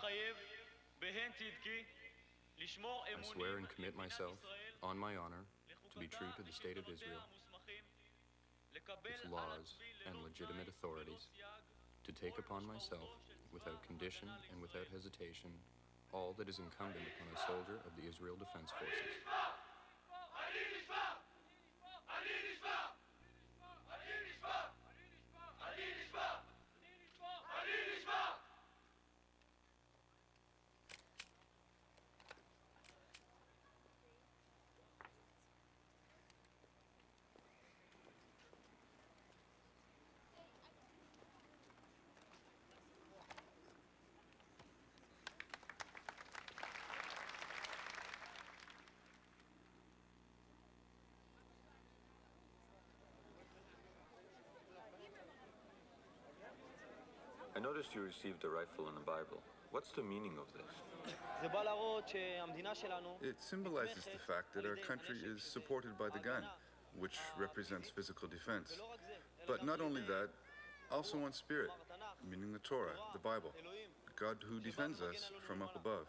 I swear and commit myself, on my honor, to be true to the State of Israel, its laws and legitimate authorities, to take upon myself, without condition and without hesitation, all that is incumbent upon a soldier of the Israel Defense Forces. I noticed you received a rifle in the Bible. What's the meaning of this? It symbolizes the fact that our country is supported by the gun, which represents physical defense. But not only that, also one spirit, meaning the Torah, the Bible, God who defends us from up above.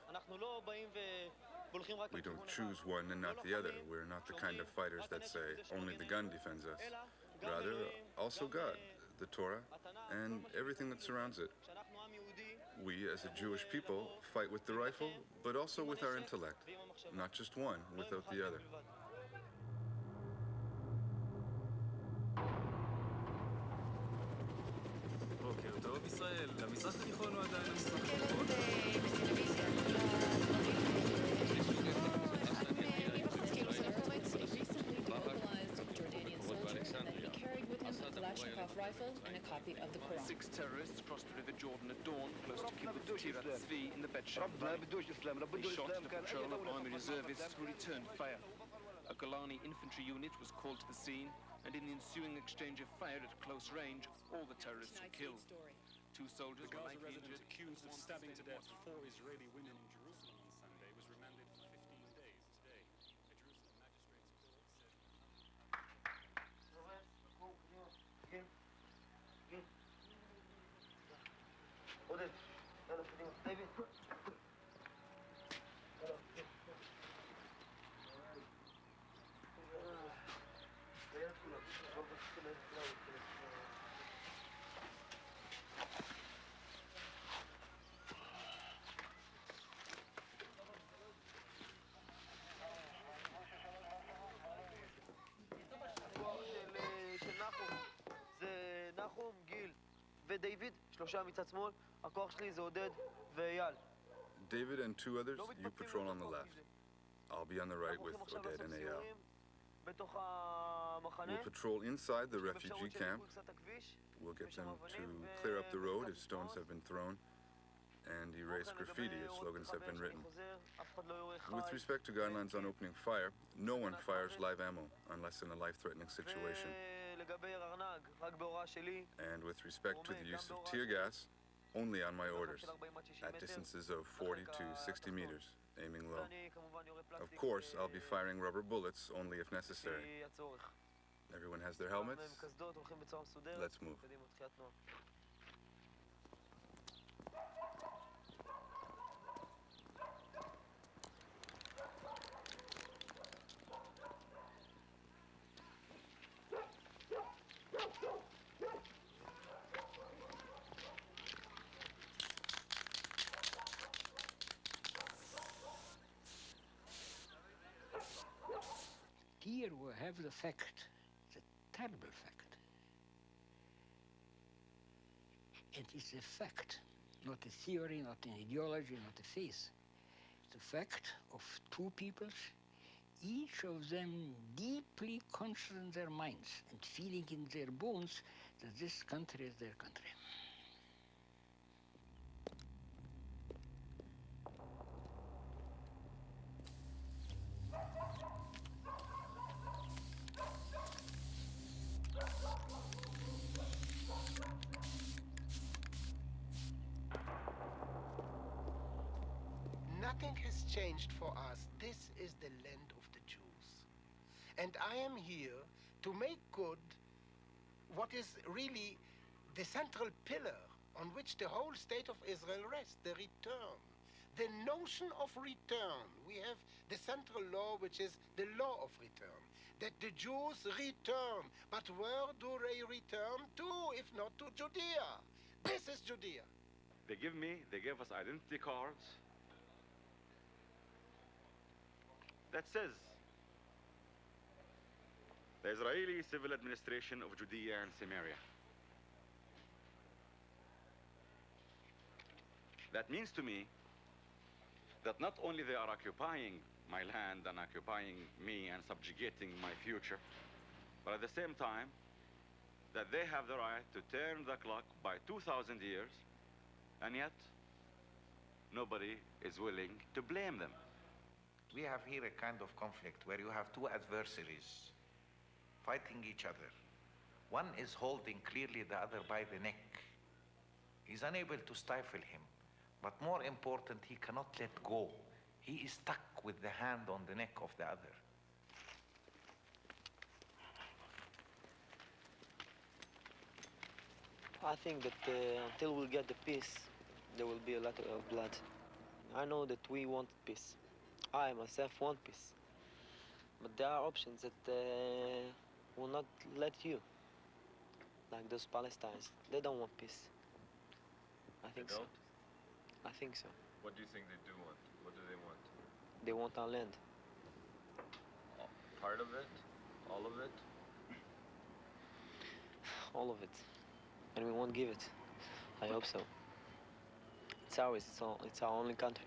We don't choose one and not the other. We're not the kind of fighters that say only the gun defends us. Rather, also God, the Torah, and everything that surrounds it. We, as a Jewish people, fight with the rifle, but also with our intellect. Not just one without the other. בוקר טוב, ישראל. המזרח התיכון הוא עדיין Kalashnikov rifle and a copy of the Quran. 6 terrorists crossed the River Jordan at dawn, close to Kibbutz Tzvi in the Bet Shemesh. They shot the patrol of army reservists who returned fire. A Golani infantry unit was called to the scene, and in the ensuing exchange of fire at close range, all the terrorists were killed. 2 soldiers were lightly injured. Accused of stabbing to death 4 Israeli women in Jerusalem on Sunday was remanded for 15 days today. A Jerusalem magistrate's court said... זה נחום, גיל ודייוויד, 3 מצד שמאל. הכוח שלי זה עודד ואייל. David and 2 others, you patrol on the left. I'll be on the right with Oded and Eyal. We'll patrol inside the refugee camp. We'll get them to clear up the road if stones have been thrown and erase graffiti if slogans have been written. With respect to guidelines on opening fire, no one fires live ammo unless in a life-threatening situation. And with respect to the use of tear gas, only on my orders, at distances of 40 to 60 meters, aiming low. Of course, I'll be firing rubber bullets only if necessary. Everyone has their helmets? Let's move. Here we have the fact, the terrible fact. It is a fact, not a theory, not an ideology, not a faith. It's a fact of 2 peoples, each of them deeply conscious in their minds and feeling in their bones that this country is their country. Nothing has changed for us. This is the land of the Jews. And I am here to make good what is really the central pillar on which the whole state of Israel rests, the return the notion of return. We have the central law, which is the law of return. That the Jews return. But where do they return to, if not to Judea? This is Judea. They gave us identity cards that says the Israeli Civil Administration of Judea and Samaria. That means to me that not only they are occupying my land and occupying me and subjugating my future, but at the same time, that they have the right to turn the clock by 2,000 years, and yet nobody is willing to blame them. We have here a kind of conflict where you have two adversaries fighting each other. One is holding clearly the other by the neck. He's unable to stifle him. But more important, he cannot let go. He is stuck with the hand on the neck of the other. I think that until we get the peace, there will be a lot of blood. I know that we want peace. I myself want peace. But there are options that will not let you. Like those Palestinians. They don't want peace. I think so. I think so. What do you think they do want? What do they want? They want our land. Part of it? All of it? All of it. And we won't give it. I hope so. It's ours. It's our only country.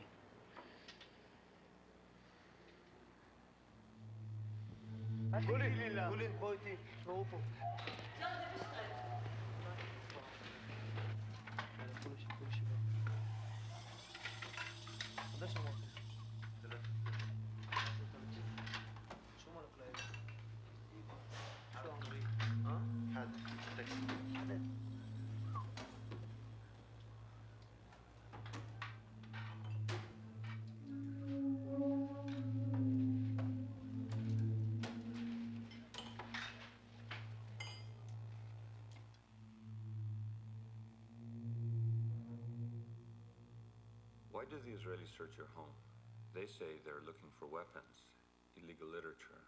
Why do the Israelis search your home? They say they're looking for weapons, illegal literature,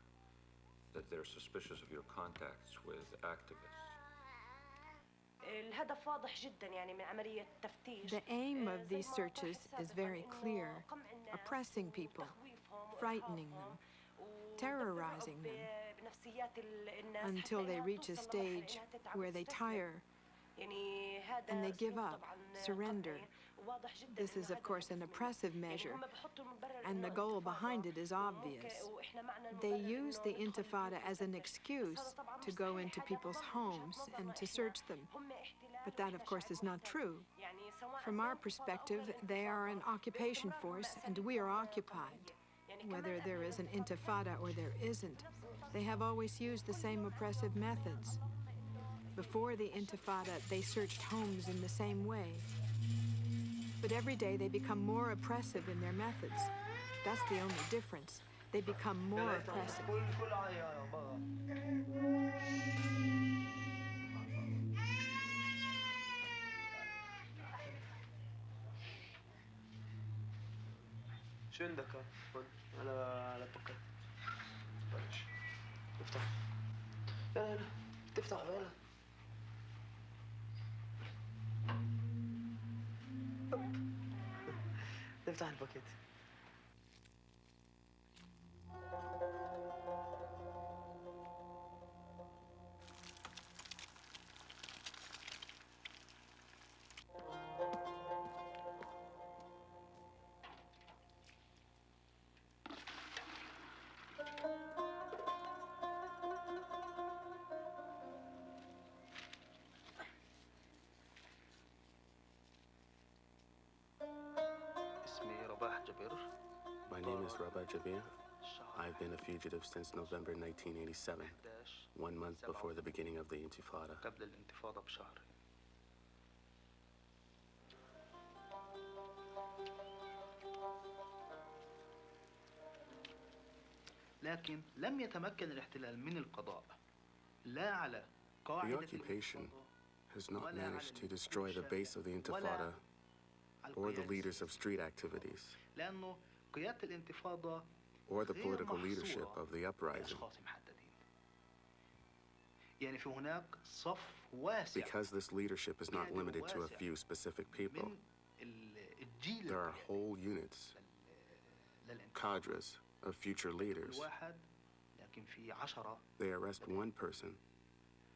that they're suspicious of your contacts with activists. The aim of these searches is very clear: oppressing people, frightening them, terrorizing them, until they reach a stage where they tire and they give up, surrender. This is, of course, an oppressive measure, and the goal behind it is obvious. They use the Intifada as an excuse to go into people's homes and to search them. But that, of course, is not true. From our perspective, they are an occupation force, and we are occupied. Whether there is an Intifada or there isn't, they have always used the same oppressive methods. Before the Intifada, they searched homes in the same way. But every day they become more oppressive in their methods. That's the only difference. They become more oppressive. شو عندك هون على بكر؟ بلش افتح. يلا تفتح يلا. نفتح الباكيت. My name is Rabbi Jabir. I've been a fugitive since November 1987, 1 month before the beginning of the Intifada. لكن لم يتمكن الاحتلال من القضاء لا على قاعدة The occupation has not managed to destroy the base of the Intifada or the leaders of street activities, لأنه قيادة الانتفاضة or the غير political leadership محصورة of the uprising. بأشخاص محددين. يعني في هناك صف واسع Because this leadership is not limited to a few specific people, الجيل there are whole units, cadres of future leaders. واحد لكن في 10 They arrest one person,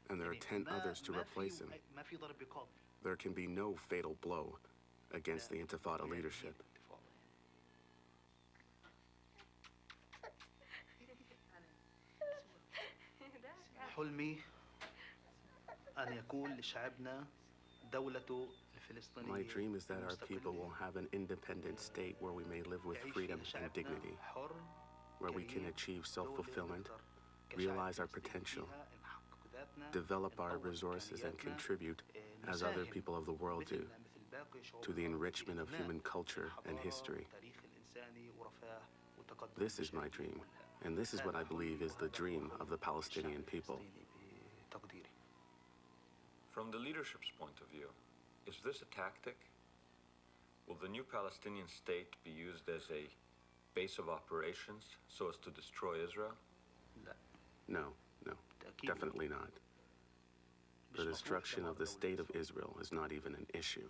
and there are 10 others to replace him. ما في ضرب رقاب. There can be no fatal blow against the Intifada leadership. حلمي أن يكون لشعبنا دولة الفلسطينية. My dream is that our people will have an independent state where we may live with freedom and dignity, where we can achieve self-fulfillment, realize our potential, develop our resources, and contribute, as other people of the world do, to the enrichment of human culture and history. This is my dream, and this is what I believe is the dream of the Palestinian people. From the leadership's point of view, is this a tactic? Will the new Palestinian state be used as a base of operations so as to destroy Israel? No, definitely not. The destruction of the state of Israel is not even an issue.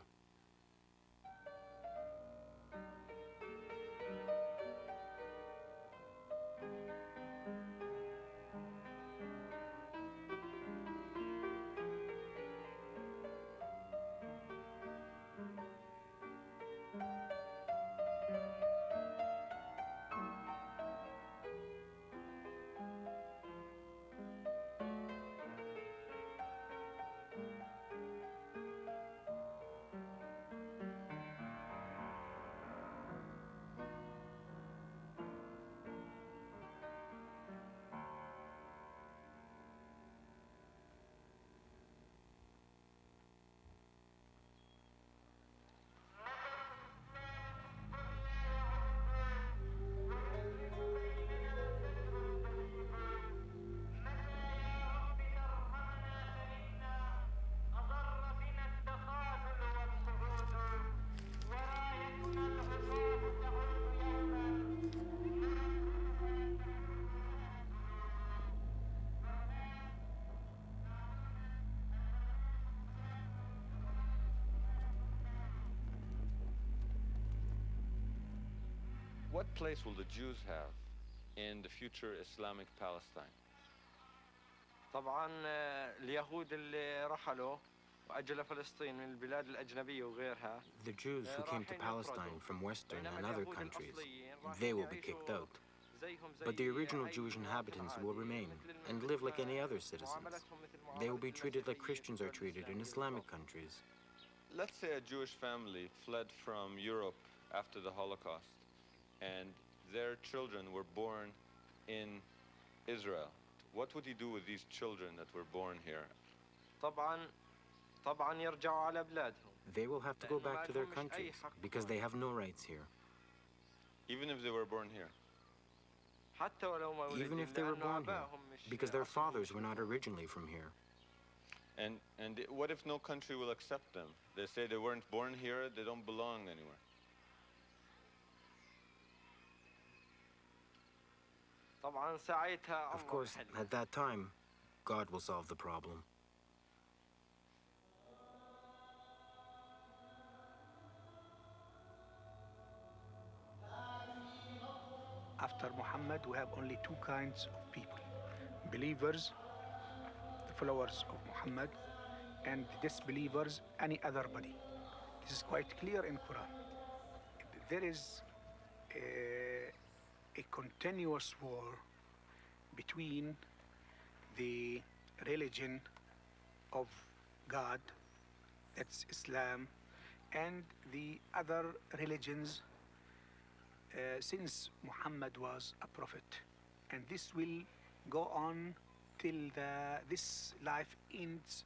What place will the Jews have in the future Islamic Palestine? طبعا اليهود اللي رحلوا وأجوا لفلسطين من البلاد الأجنبية وغيرها. The Jews who came to Palestine from Western and other countries, they will be kicked out. But the original Jewish inhabitants will remain and live like any other citizens. They will be treated like Christians are treated in Islamic countries. Let's say a Jewish family fled from Europe after the Holocaust and their children were born in Israel. What would he do with these children that were born here? طبعا يرجعوا على بلادهم. They will have to go back to their countries because they have no rights here. Even if they were born here? Even if they were born here, because their fathers were not originally from here. And what if no country will accept them? They say they weren't born here, they don't belong anywhere. Of course, at that time, God will solve the problem. After Muhammad, we have only two kinds of people: believers, the followers of Muhammad, and disbelievers, any other body. This is quite clear in Quran. There is a continuous war between the religion of God, that's Islam, and the other religions since Muhammad was a prophet. And this will go on till this life ends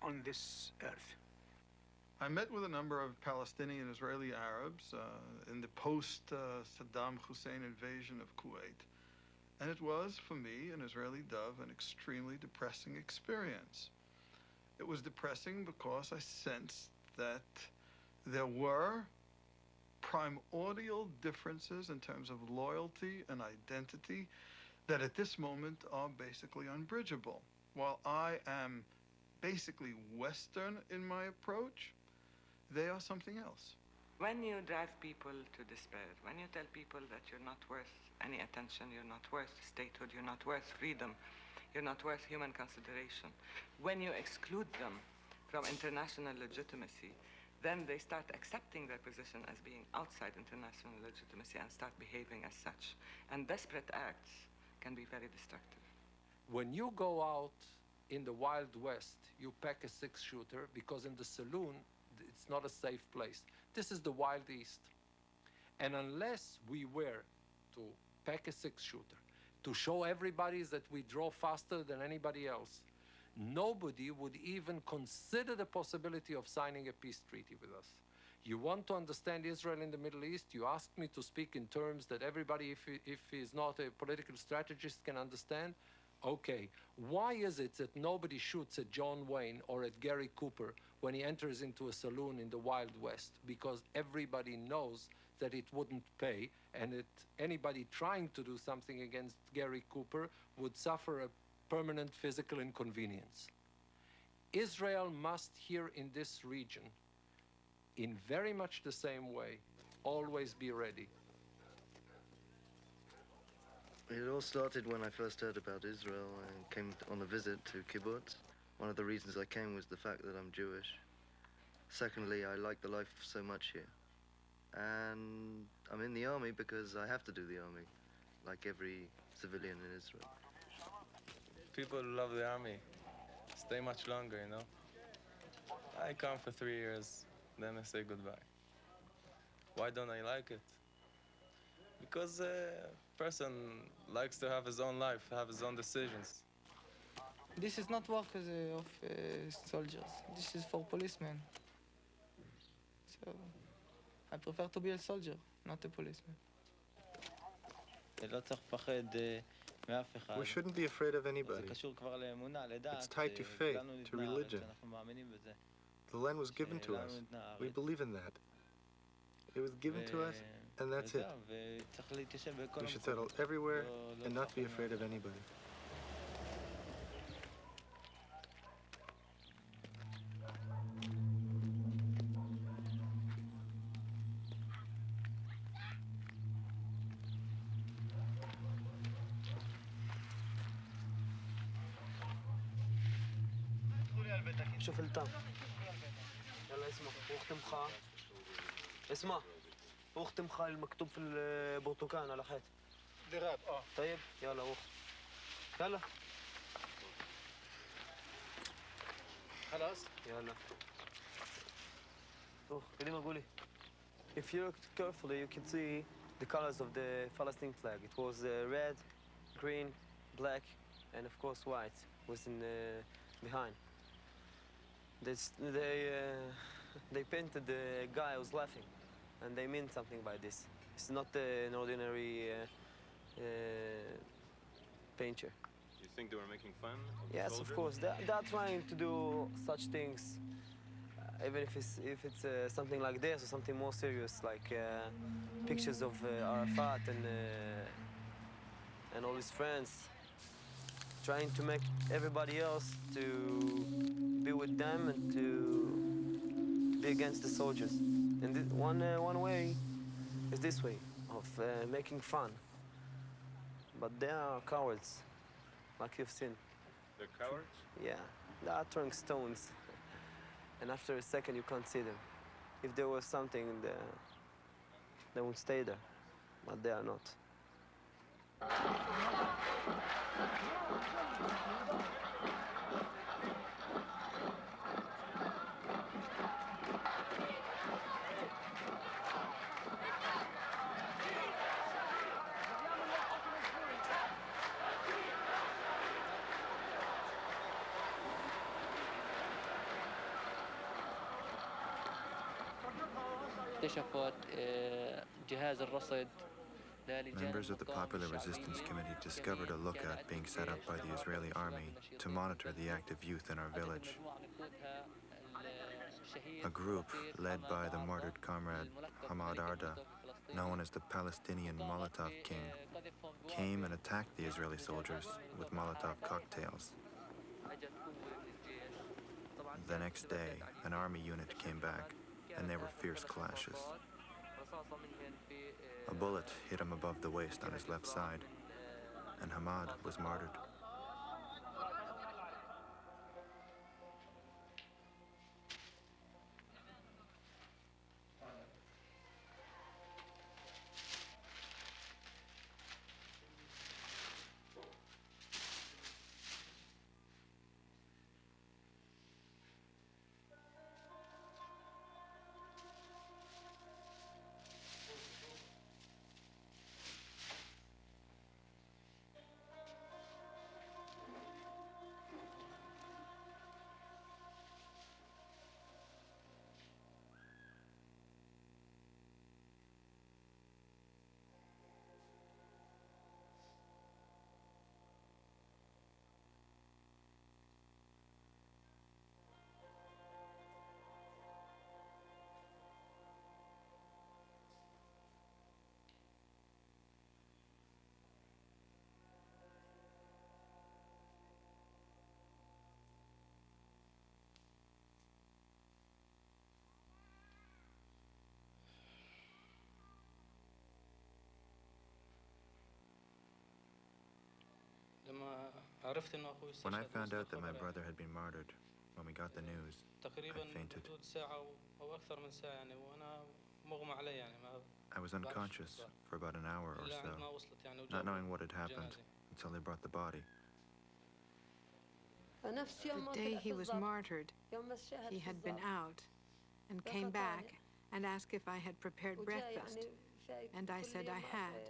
on this earth. I met with a number of Palestinian Israeli Arabs in the post-Saddam Hussein invasion of Kuwait. And it was, for me, an Israeli dove, an extremely depressing experience. It was depressing because I sensed that there were primordial differences in terms of loyalty and identity that at this moment are basically unbridgeable. While I am basically Western in my approach, they are something else. When you drive people to despair, when you tell people that you're not worth any attention, you're not worth statehood, you're not worth freedom, you're not worth human consideration, when you exclude them from international legitimacy, then they start accepting their position as being outside international legitimacy and start behaving as such. And desperate acts can be very destructive. When you go out in the Wild West, you pack a six-shooter because in the saloon, it's not a safe place. This is the Wild East. And unless we were to pack a six-shooter, to show everybody that we draw faster than anybody else, nobody would even consider the possibility of signing a peace treaty with us. You want to understand Israel in the Middle East, you ask me to speak in terms that everybody, if he's not a political strategist, can understand. Okay, why is it that nobody shoots at John Wayne or at Gary Cooper when he enters into a saloon in the Wild West? Because everybody knows that it wouldn't pay, and that anybody trying to do something against Gary Cooper would suffer a permanent physical inconvenience. Israel must here in this region, in very much the same way, always be ready. It all started when I first heard about Israel and came on a visit to kibbutz. One of the reasons I came was the fact that I'm Jewish. Secondly, I like the life so much here. And I'm in the army because I have to do the army, like every civilian in Israel. People who love the army stay much longer, you know? I come for 3 years, then I say goodbye. Why don't I like it? Because a person likes to have his own life, have his own decisions. This is not work of soldiers. This is for policemen. So I prefer to be a soldier, not a policeman. We shouldn't be afraid of anybody. It's tied to faith, to religion. The land was given to us. We believe in that. It was given to us, and that's it. We should settle everywhere and not be afraid of anybody. شوف التام يلا اسمع واختمخ اسمع واختمخ المكتوب في البرتقال على حيط دراب طيب يلا واخت يلا خلاص يلا قديم قولي. If you look carefully you can see the colors of the Palestinian flag. It was red, green, black and of course white was in behind. They painted the guy who was laughing, and they mean something by this. It's not an ordinary painter. You think they were making fun of the Yes, soldiers? of course. They're trying to do such things, even if it's something like this or something more serious, like pictures of Arafat and all his friends, trying to make everybody else to be with them and to be against the soldiers. And one way is this way, of making fun. But they are cowards, like you've seen. They're cowards? Yeah, they are throwing stones. And after a second, you can't see them. If there was something, they would stay there, but they are not. Members of the Popular Resistance Committee discovered a lookout being set up by the Israeli army to monitor the active youth in our village. A group led by the martyred comrade Hamad Arda, known as the Palestinian Molotov King, came and attacked the Israeli soldiers with Molotov cocktails. The next day, an army unit came back, and there were fierce clashes. A bullet hit him above the waist on his left side, and Hamad was martyred. When I found out that my brother had been martyred, when we got the news, I fainted. I was unconscious for about an hour or so, not knowing what had happened until they brought the body. The day he was martyred, he had been out and came back and asked if I had prepared breakfast, and I said I had.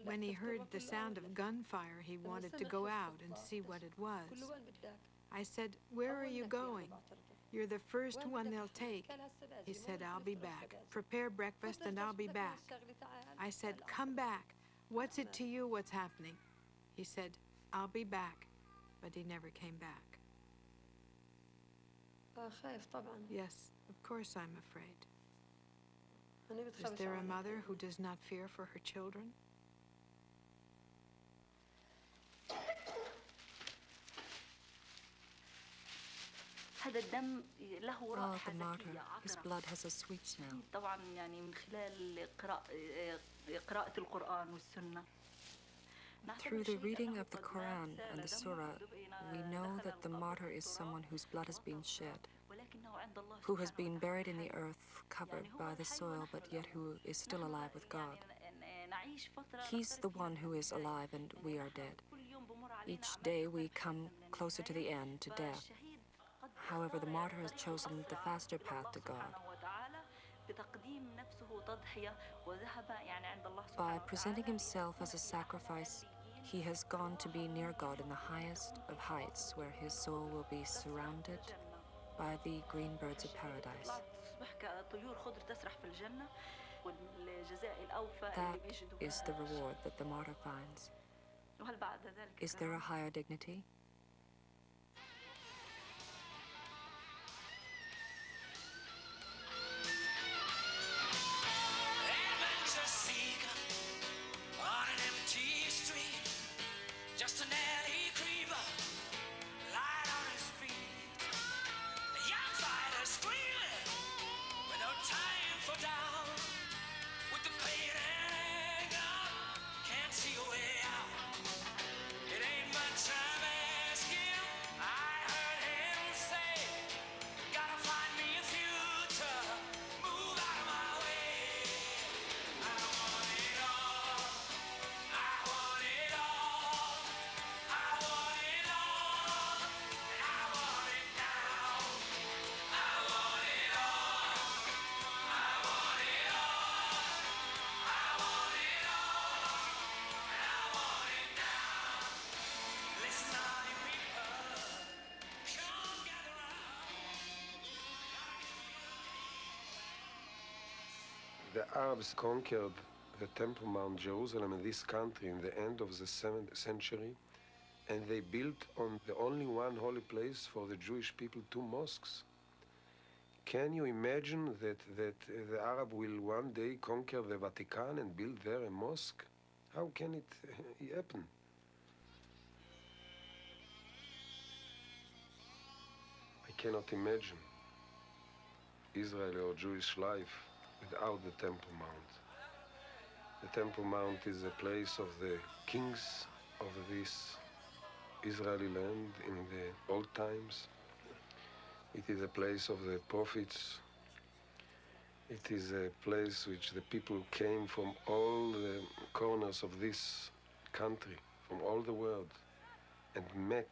When he heard the sound of gunfire, he wanted to go out and see what it was. I said, "Where are you going? You're the first one they'll take." He said, "I'll be back. Prepare breakfast and I'll be back." I said, "Come back. What's it to you what's happening?" He said, "I'll be back," but he never came back. Yes, of course I'm afraid. Is there a mother who does not fear for her children? Oh, the martyr. His blood has a sweet smell. Through the reading of the Quran and the Surah, we know that the martyr is someone whose blood has been shed, who has been buried in the earth, covered by the soil, but yet who is still alive with God. He's the one who is alive and we are dead. Each day we come closer to the end, to death. However, the martyr has chosen the faster path to God. By presenting himself as a sacrifice, he has gone to be near God in the highest of heights, where his soul will be surrounded by the green birds of paradise. That is the reward that the martyr finds. Is there a higher dignity? Just an alley creeper, light on his feet. A young fighter screaming, with no time for doubt. With the pain and anger, can't see a way out. It ain't much I'm asking. I heard him say, gotta find me a future, move out of my way. I want it all. I want it all. The Arabs conquered the Temple Mount Jerusalem in this country in the end of the 7th century, and they built on the only one holy place for the Jewish people 2 mosques. Can you imagine that the Arab will one day conquer the Vatican and build there a mosque? How can it happen? I cannot imagine Israeli or Jewish life without the Temple Mount. The Temple Mount is a place of the kings of this Israeli land in the old times. It is a place of the prophets. It is a place which the people came from all the corners of this country, from all the world, and met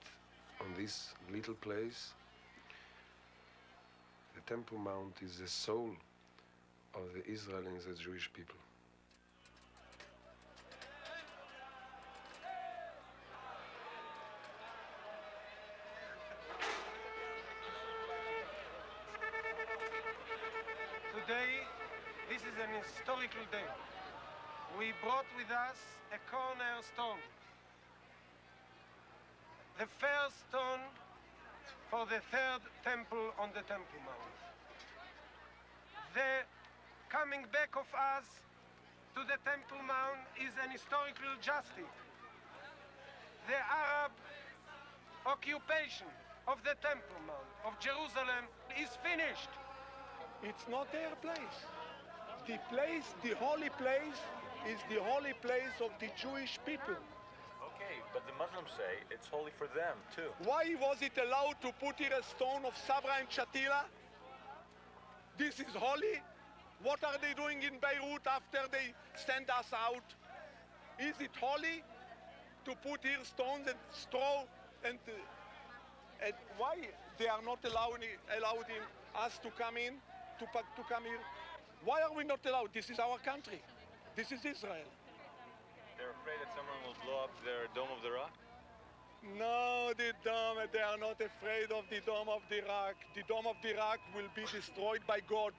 on this little place. The Temple Mount is the soul of the Israel and the Jewish people. Today, this is an historical day. We brought with us a cornerstone. The first stone for the third temple on the Temple Mount. The coming back of us to the Temple Mount is an historical justice. The Arab occupation of the Temple Mount of Jerusalem is finished. It's not their place. The place, the holy place, is the holy place of the Jewish people. Okay, but the Muslims say it's holy for them, too. Why was it allowed to put here a stone of Sabra and Shatila? This is holy? What are they doing in Beirut after they send us out? Is it holy to put here stones and straw and why they are not allowing us to come in, to come here? Why are we not allowed? This is our country. This is Israel. They're afraid that someone will blow up their Dome of the Rock? No, the dome, they are not afraid of the Dome of the Rock. The Dome of the Rock will be destroyed by God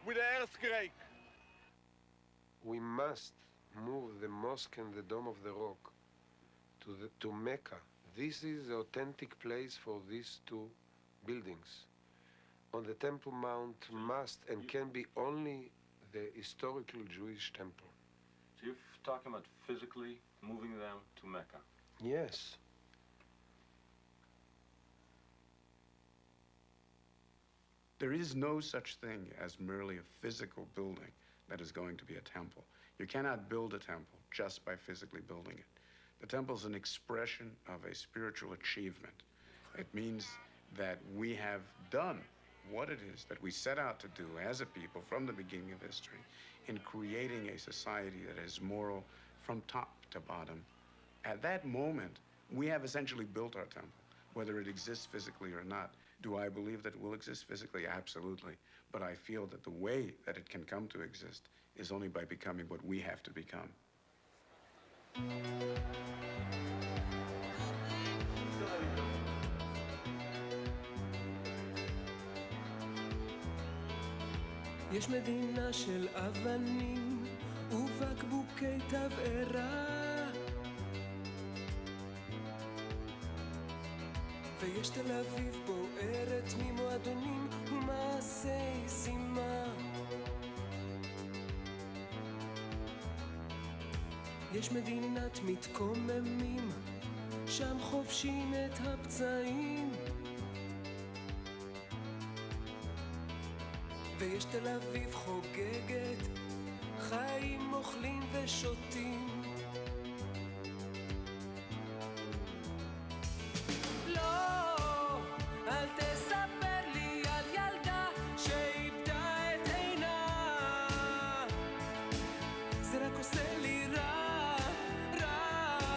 with an earthquake. We must move the mosque and the Dome of the Rock to Mecca. This is the authentic place for these two buildings. On the Temple Mount must and can be only the historical Jewish temple. So you're talking about physically moving them to Mecca? Yes. There is no such thing as merely a physical building that is going to be a temple. You cannot build a temple just by physically building it. The temple is an expression of a spiritual achievement. It means that we have done what it is that we set out to do as a people from the beginning of history in creating a society that is moral from top to bottom. At that moment, we have essentially built our temple, whether it exists physically or not. Do I believe that it will exist physically? Absolutely. But I feel that the way that it can come to exist is only by becoming what we have to become. יש מדינה של אבנים ובקבוקי תבערה, ויש תל אביב בוערת ממועדונים ומעשי זימה. יש מדינת מתקוממים, שם חופשים את הפצעים, ויש תל אביב חוגגת, חיים אוכלים ושותים. לא, אל תספר לי על ילדה שאיבדה את עינה, זה רק עושה לי רע, רע,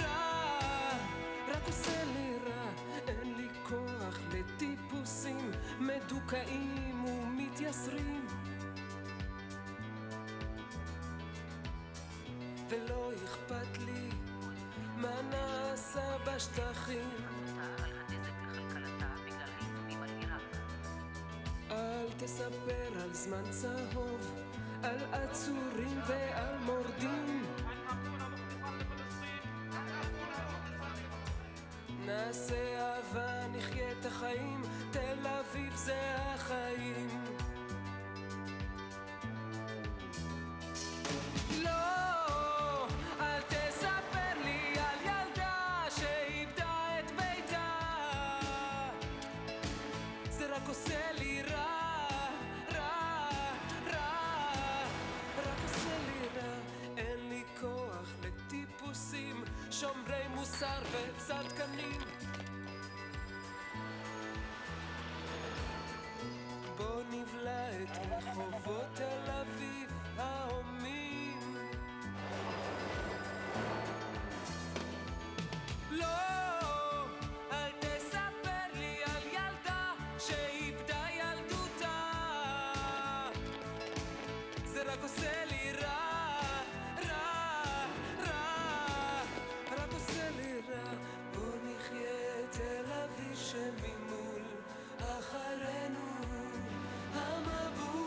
רע, רק עושה לי רע. אין לי כוח לטיפוסים מדוכאים ומתייסרים, ולא אכפת לי מה נעשה בשטחים. אל תספר על זמן צהוב, על עצורים ועל מורדים, נעשה הבה נחיה את החיים, תל אביב זה החיים. לא, אל תספר לי על ילדה שאיבדה את ביתה, זה רק עושה לי רע, רע, רע, רק עושה לי רע. אין לי כוח לטיפוסים שומרי מוסר וצדקנים. בוא נבלע את רחובות תל אביב ההומים. לא, אל תספר לי על ילדה שאיבדה ילדותה, זה רק עושה לי רע, רע, רע, רק עושה לי רע. בוא נחיה את תל אביב שממול, אחרינו המבול.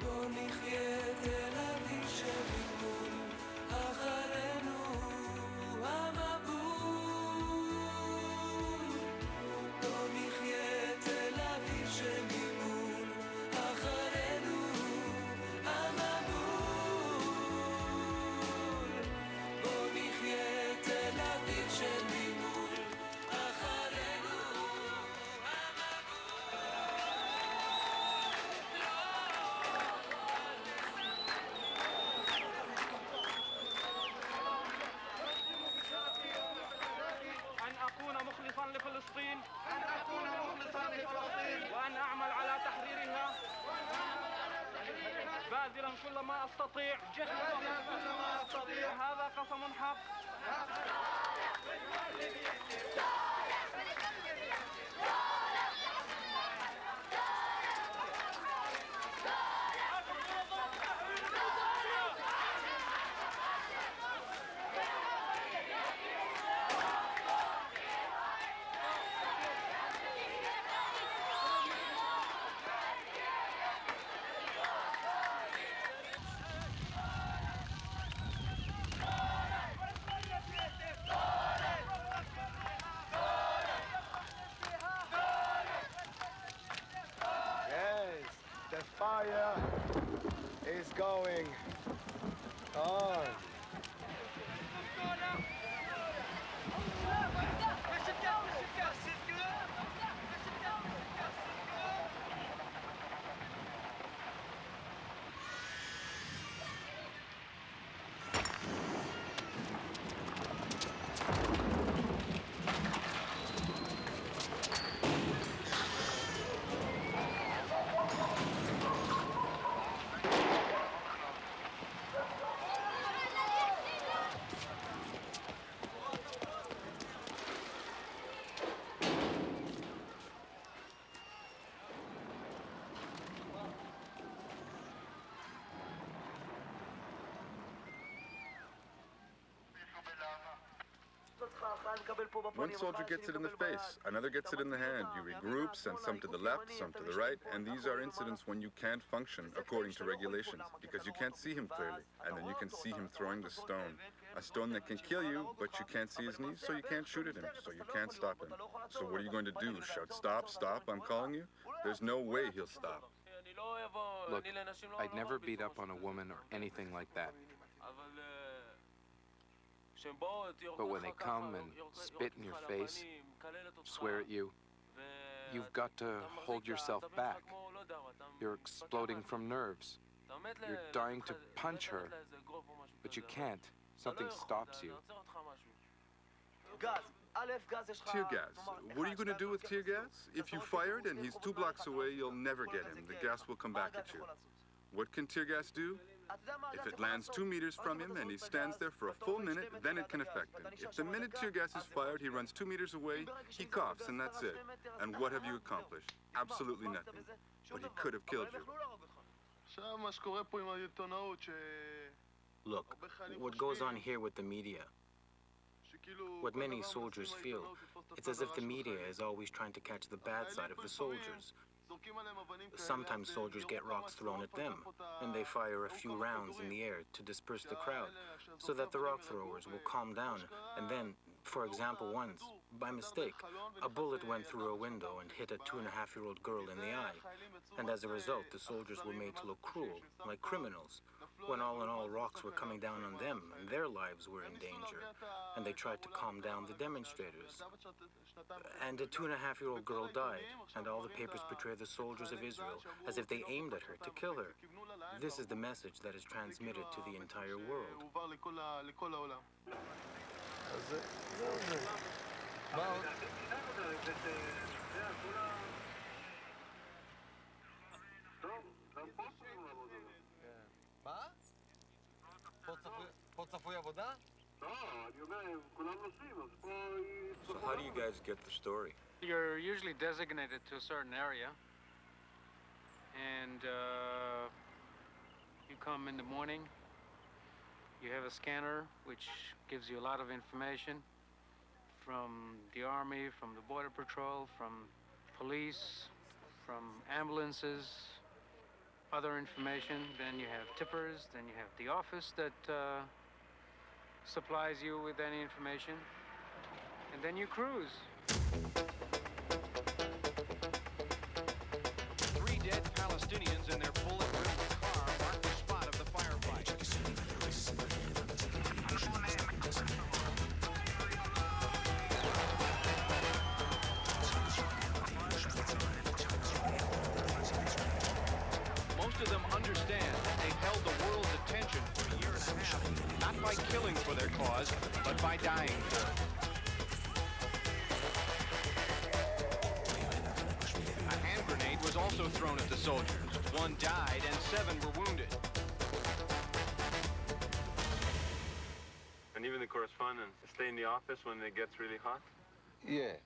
בוא נחיה את תל אביב שממול, אחרינו המבול. בוא נחיה את תל אביב שממול, אחרינו המבול. בוא נחיה את תל אביב שממול, אחרינו أن أكون مخلصا لفلسطين، وأن أعمل على تحريرها باذلا كل ما أستطيع، هذا قسم حق. Yes, the fire is going on. One soldier gets it in the face, another gets it in the hand. You regroup, send some to the left, some to the right, and these are incidents when you can't function according to regulations, because you can't see him clearly, and then you can see him throwing the stone. A stone that can kill you, but you can't see his knees, so you can't shoot at him, so you can't stop him. So what are you going to do? Shout, stop, stop, I'm calling you? There's no way he'll stop. Look, I'd never beat up on a woman or anything like that. But when they come and spit in your face, swear at you, you've got to hold yourself back. You're exploding from nerves. You're dying to punch her, but you can't. Something stops you. Tear gas. What are you going to do with tear gas? If you fire it and he's 2 blocks away, you'll never get him. The gas will come back at you. What can tear gas do? If it lands 2 meters from him and he stands there for a full minute, then it can affect him. If the minute tear gas is fired, he runs 2 meters away, he coughs, and that's it. And what have you accomplished? Absolutely nothing. But he could have killed you. Look, what goes on here with the media, what many soldiers feel, it's as if the media is always trying to catch the bad side of the soldiers. Sometimes soldiers get rocks thrown at them, and they fire a few rounds in the air to disperse the crowd, so that the rock throwers will calm down, and then For example, once, by mistake, a bullet went through a window and hit a 2.5-year-old girl in the eye. And as a result, the soldiers were made to look cruel, like criminals, when all in all rocks were coming down on them and their lives were in danger. And they tried to calm down the demonstrators. And a 2.5-year-old girl died, and all the papers portray the soldiers of Israel as if they aimed at her to kill her. This is the message that is transmitted to the entire world. So how do you guys get the story? You're usually designated to a certain area, and you come in the morning. You have a scanner which gives you a lot of information from the Army, from the Border Patrol, from police, from ambulances, other information. Then you have tippers, then you have the office that supplies you with any information, and then you cruise. 3 dead Palestinians in their bullet-riddled car mark the spot of the firefight. Most of them understand that they've held the world's attention for a year and a half, not by killing for their cause, but by dying for it. A hand grenade was also thrown at the soldiers. 1 died and 7 were wounded. And even the correspondents stay in the office when it gets really hot? Yeah.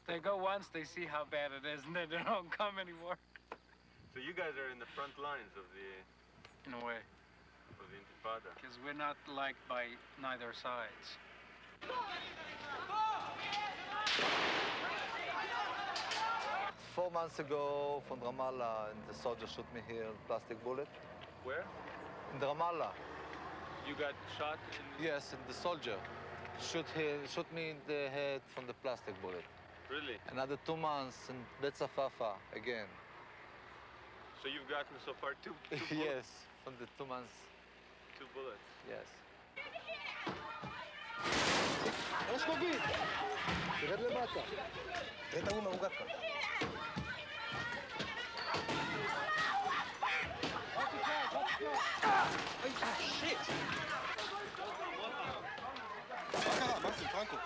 They go once, they see how bad it is, and then they don't come anymore. So you guys are in the front lines of the way. Of the Intifada. Because we're not liked by neither sides. 4 months ago, from Ramallah, and the soldier shot me here, plastic bullet. Where? In Ramallah. You got shot in... Yes, and the soldier shoot me in the head from the plastic bullet. Really? Another 2 months in Bet Safafa again. So you've gotten so far two bullets? Yes, from the 2 months. 2 bullets? Yes. רשקוביץ, תרד למטה. תרד ההוא מבוגר כאן. שיט! מה קרה? מה זה, פרנקו?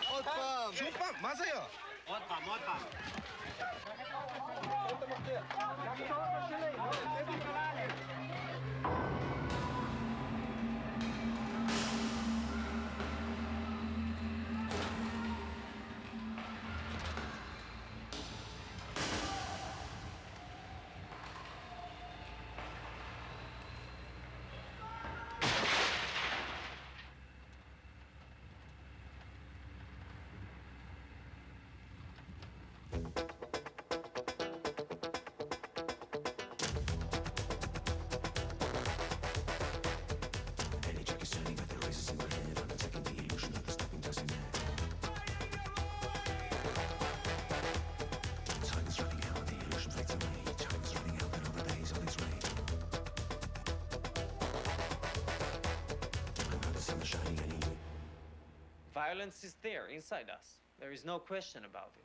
עוד פעם! שוב פעם? מה זה היה? עוד פעם. Violence is there inside us. There is no question about it.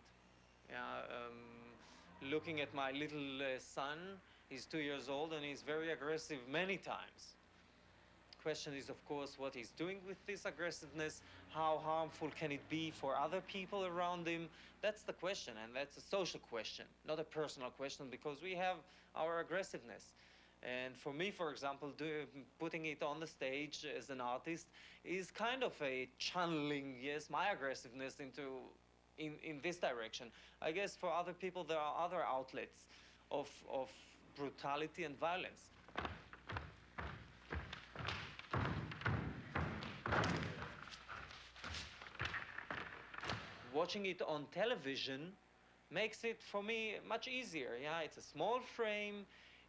Looking at my little son, he's 2 years old and he's very aggressive many times. Question is, of course, what he's doing with this aggressiveness. How harmful can it be for other people around him? That's the question, and that's a social question, not a personal question, because we have our aggressiveness. And for me, for example, putting it on the stage as an artist is kind of a channeling, yes, my aggressiveness in this direction. I guess for other people, there are other outlets of brutality and violence. Watching it on television makes it, for me, much easier. Yeah, it's a small frame.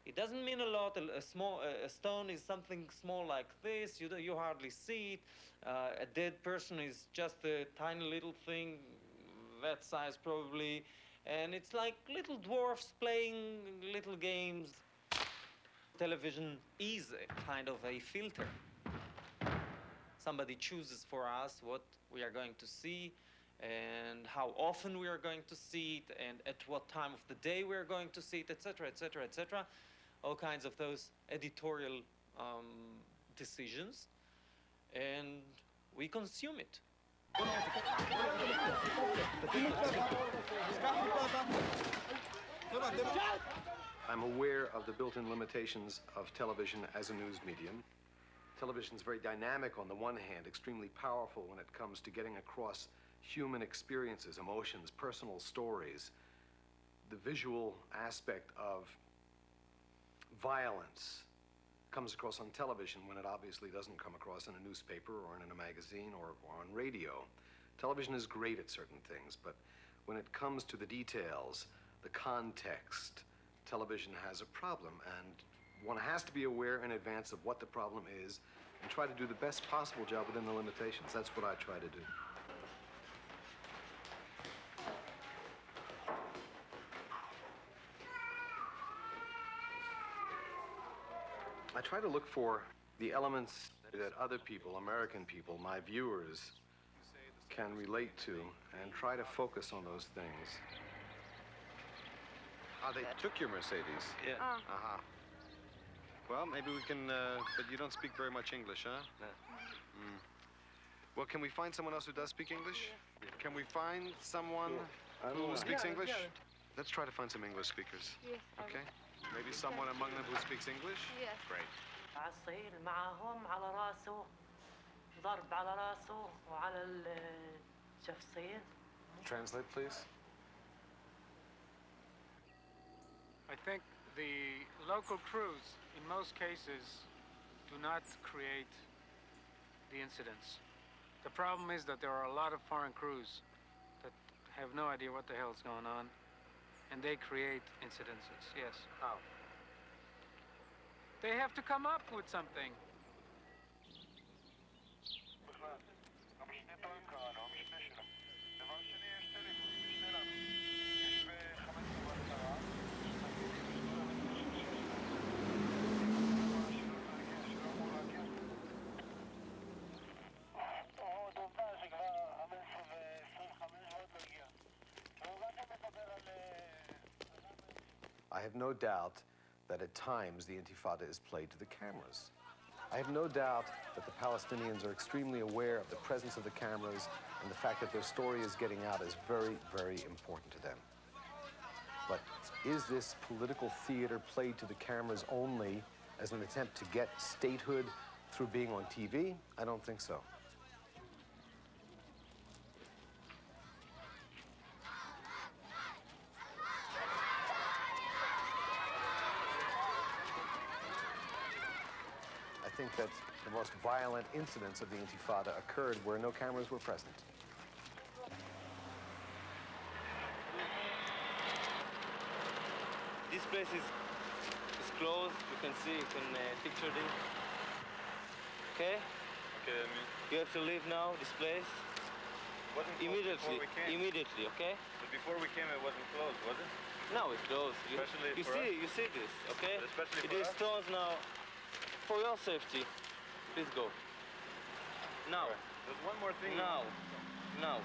It doesn't mean a lot. A stone is something small like this. You hardly see it. A dead person is just a tiny little thing, that size probably. And it's like little dwarfs playing little games. Television is a kind of a filter. Somebody chooses for us what we are going to see and how often we are going to see it and at what time of the day we are going to see it, etc., etc., etc. All kinds of those editorial decisions, and we consume it. I'm aware of the built-in limitations of television as a news medium. Television is very dynamic on the one hand, extremely powerful when it comes to getting across human experiences, emotions, personal stories. The visual aspect of violence comes across on television when it obviously doesn't come across in a newspaper or in a magazine or on radio. Television is great at certain things, but when it comes to the details, the context, television has a problem, and one has to be aware in advance of what the problem is and try to do the best possible job within the limitations. That's what I try to do. I try to look for the elements that other people, American people, my viewers, can relate to and try to focus on those things. They took your Mercedes. Yeah. Uh-huh. Well, maybe we can, but you don't speak very much English, huh? No. Mm. Well, can we find someone else who does speak English? Can we find someone who speaks English? Let's try to find some English speakers. Yes. Okay? Maybe someone among them who speaks English? Yes. Great. عصير معهم على راسه ضرب على راسه وعلى الشفصين. Translate, please. I think the local crews, in most cases, do not create the incidents. The problem is that there are a lot of foreign crews that have no idea what the hell is going on, and they create incidences, yes. How? They have to come up with something. I have no doubt that at times the Intifada is played to the cameras. I have no doubt that the Palestinians are extremely aware of the presence of the cameras and the fact that their story is getting out is very, very important to them. But is this political theater played to the cameras only as an attempt to get statehood through being on TV? I don't think so. I think that the most violent incidents of the Intifada occurred where no cameras were present. This place is closed. You can see, you can picture it. Okay? Okay, You have to leave now, this place. Wasn't closed Immediately, before we came. immediately, okay? But before we came, it wasn't closed, was it? Now it's closed. Especially for us? You see this, okay? But especially It for is us? stones now. For your safety, please go. Now. There's one more thing. Now. Now.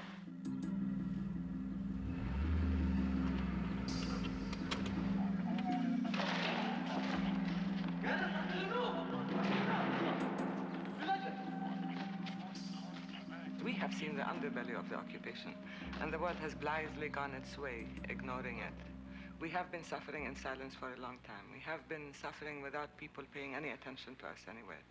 We have seen the underbelly of the occupation, and the world has blithely gone its way, ignoring it. We have been suffering in silence for a long time. We have been suffering without people paying any attention to us anywhere.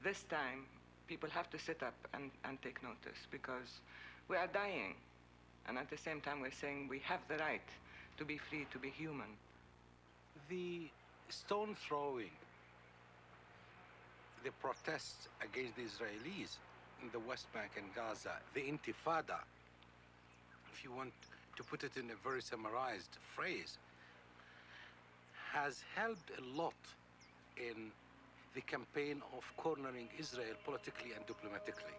This time, people have to sit up and take notice because we are dying. And at the same time, we're saying we have the right to be free, to be human. The stone throwing, the protests against the Israelis in the West Bank and Gaza, the Intifada, if you want to put it in a very summarized phrase, has helped a lot in the campaign of cornering Israel politically and diplomatically.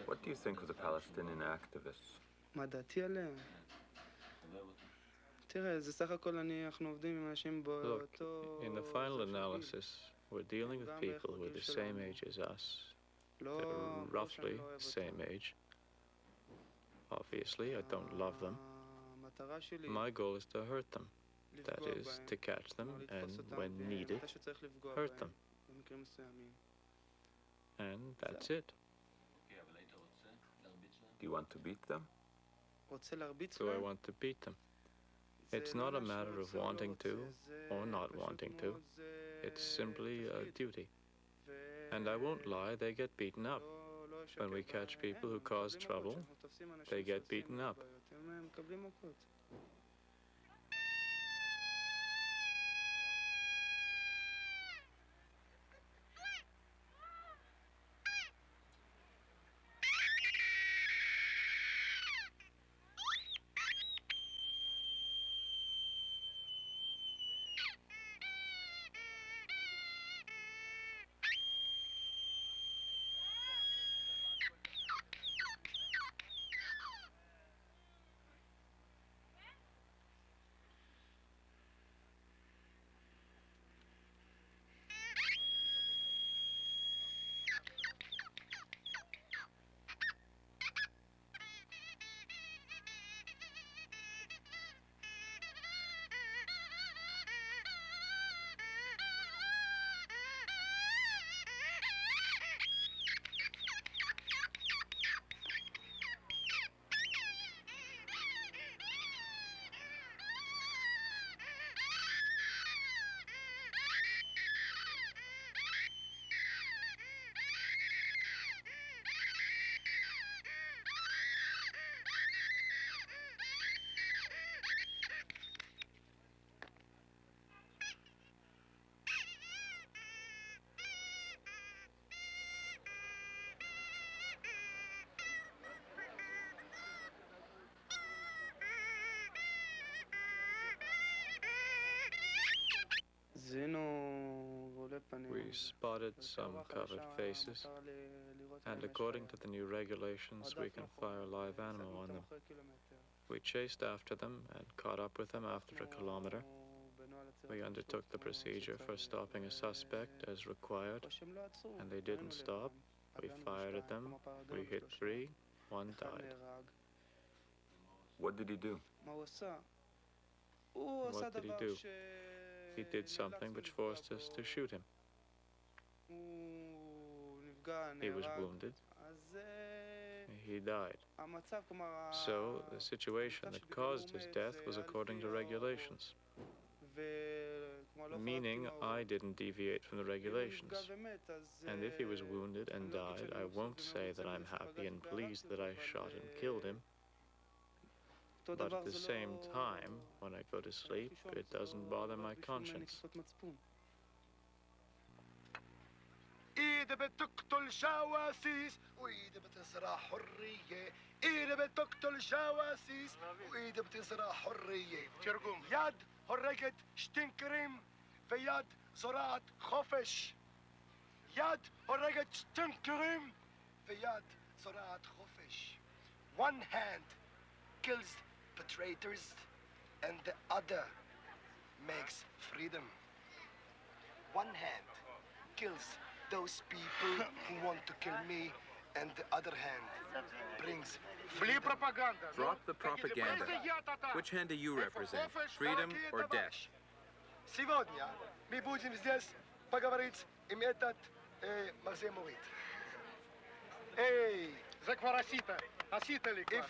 What do you think of the Palestinian activists? מה דעתי עליהם? תראה, זה סך הכל אנחנו עובדים עם אנשים Look, in the final analysis, we're dealing with people who are the same age as us. They're roughly the same age. Obviously, I don't love them. My goal is to hurt them. That is, to catch them and, when needed, hurt them. And that's it. Do you want to beat them? Do I want to beat them? It's not a matter of wanting to or not wanting to. It's simply a duty. And I won't lie, they get beaten up. When we catch people who cause trouble, they get beaten up. We spotted some covered faces, and according to the new regulations, we can fire a live animal on them. We chased after them and caught up with them after a kilometer. We undertook the procedure for stopping a suspect as required, and they didn't stop. We fired at them. We hit 3. 1 died. What did he do? What did he do? He did something which forced us to shoot him. He was wounded. He died. So, the situation that caused his death was according to regulations. Meaning, I didn't deviate from the regulations. And if he was wounded and died, I won't say that I'm happy and pleased that I shot and killed him. But at the same time, when I go to sleep, it doesn't bother my conscience. إذا بتقتل جواسيس وإذا بتزرع حرية إذا بتقتل جواسيس وإذا بتزرع حرية ترجم يد حرية شتنكريم في يد زراعة خفش يد حرية شتنكريم في يد زراعة خفش. One hand kills traitors and the other makes freedom. One hand kills those people who want to kill me, and the other hand brings Drop the propaganda. Which hand do you represent? Freedom or death? Сегодня мы будем здесь поговорить им этот Максимовит. Hey, if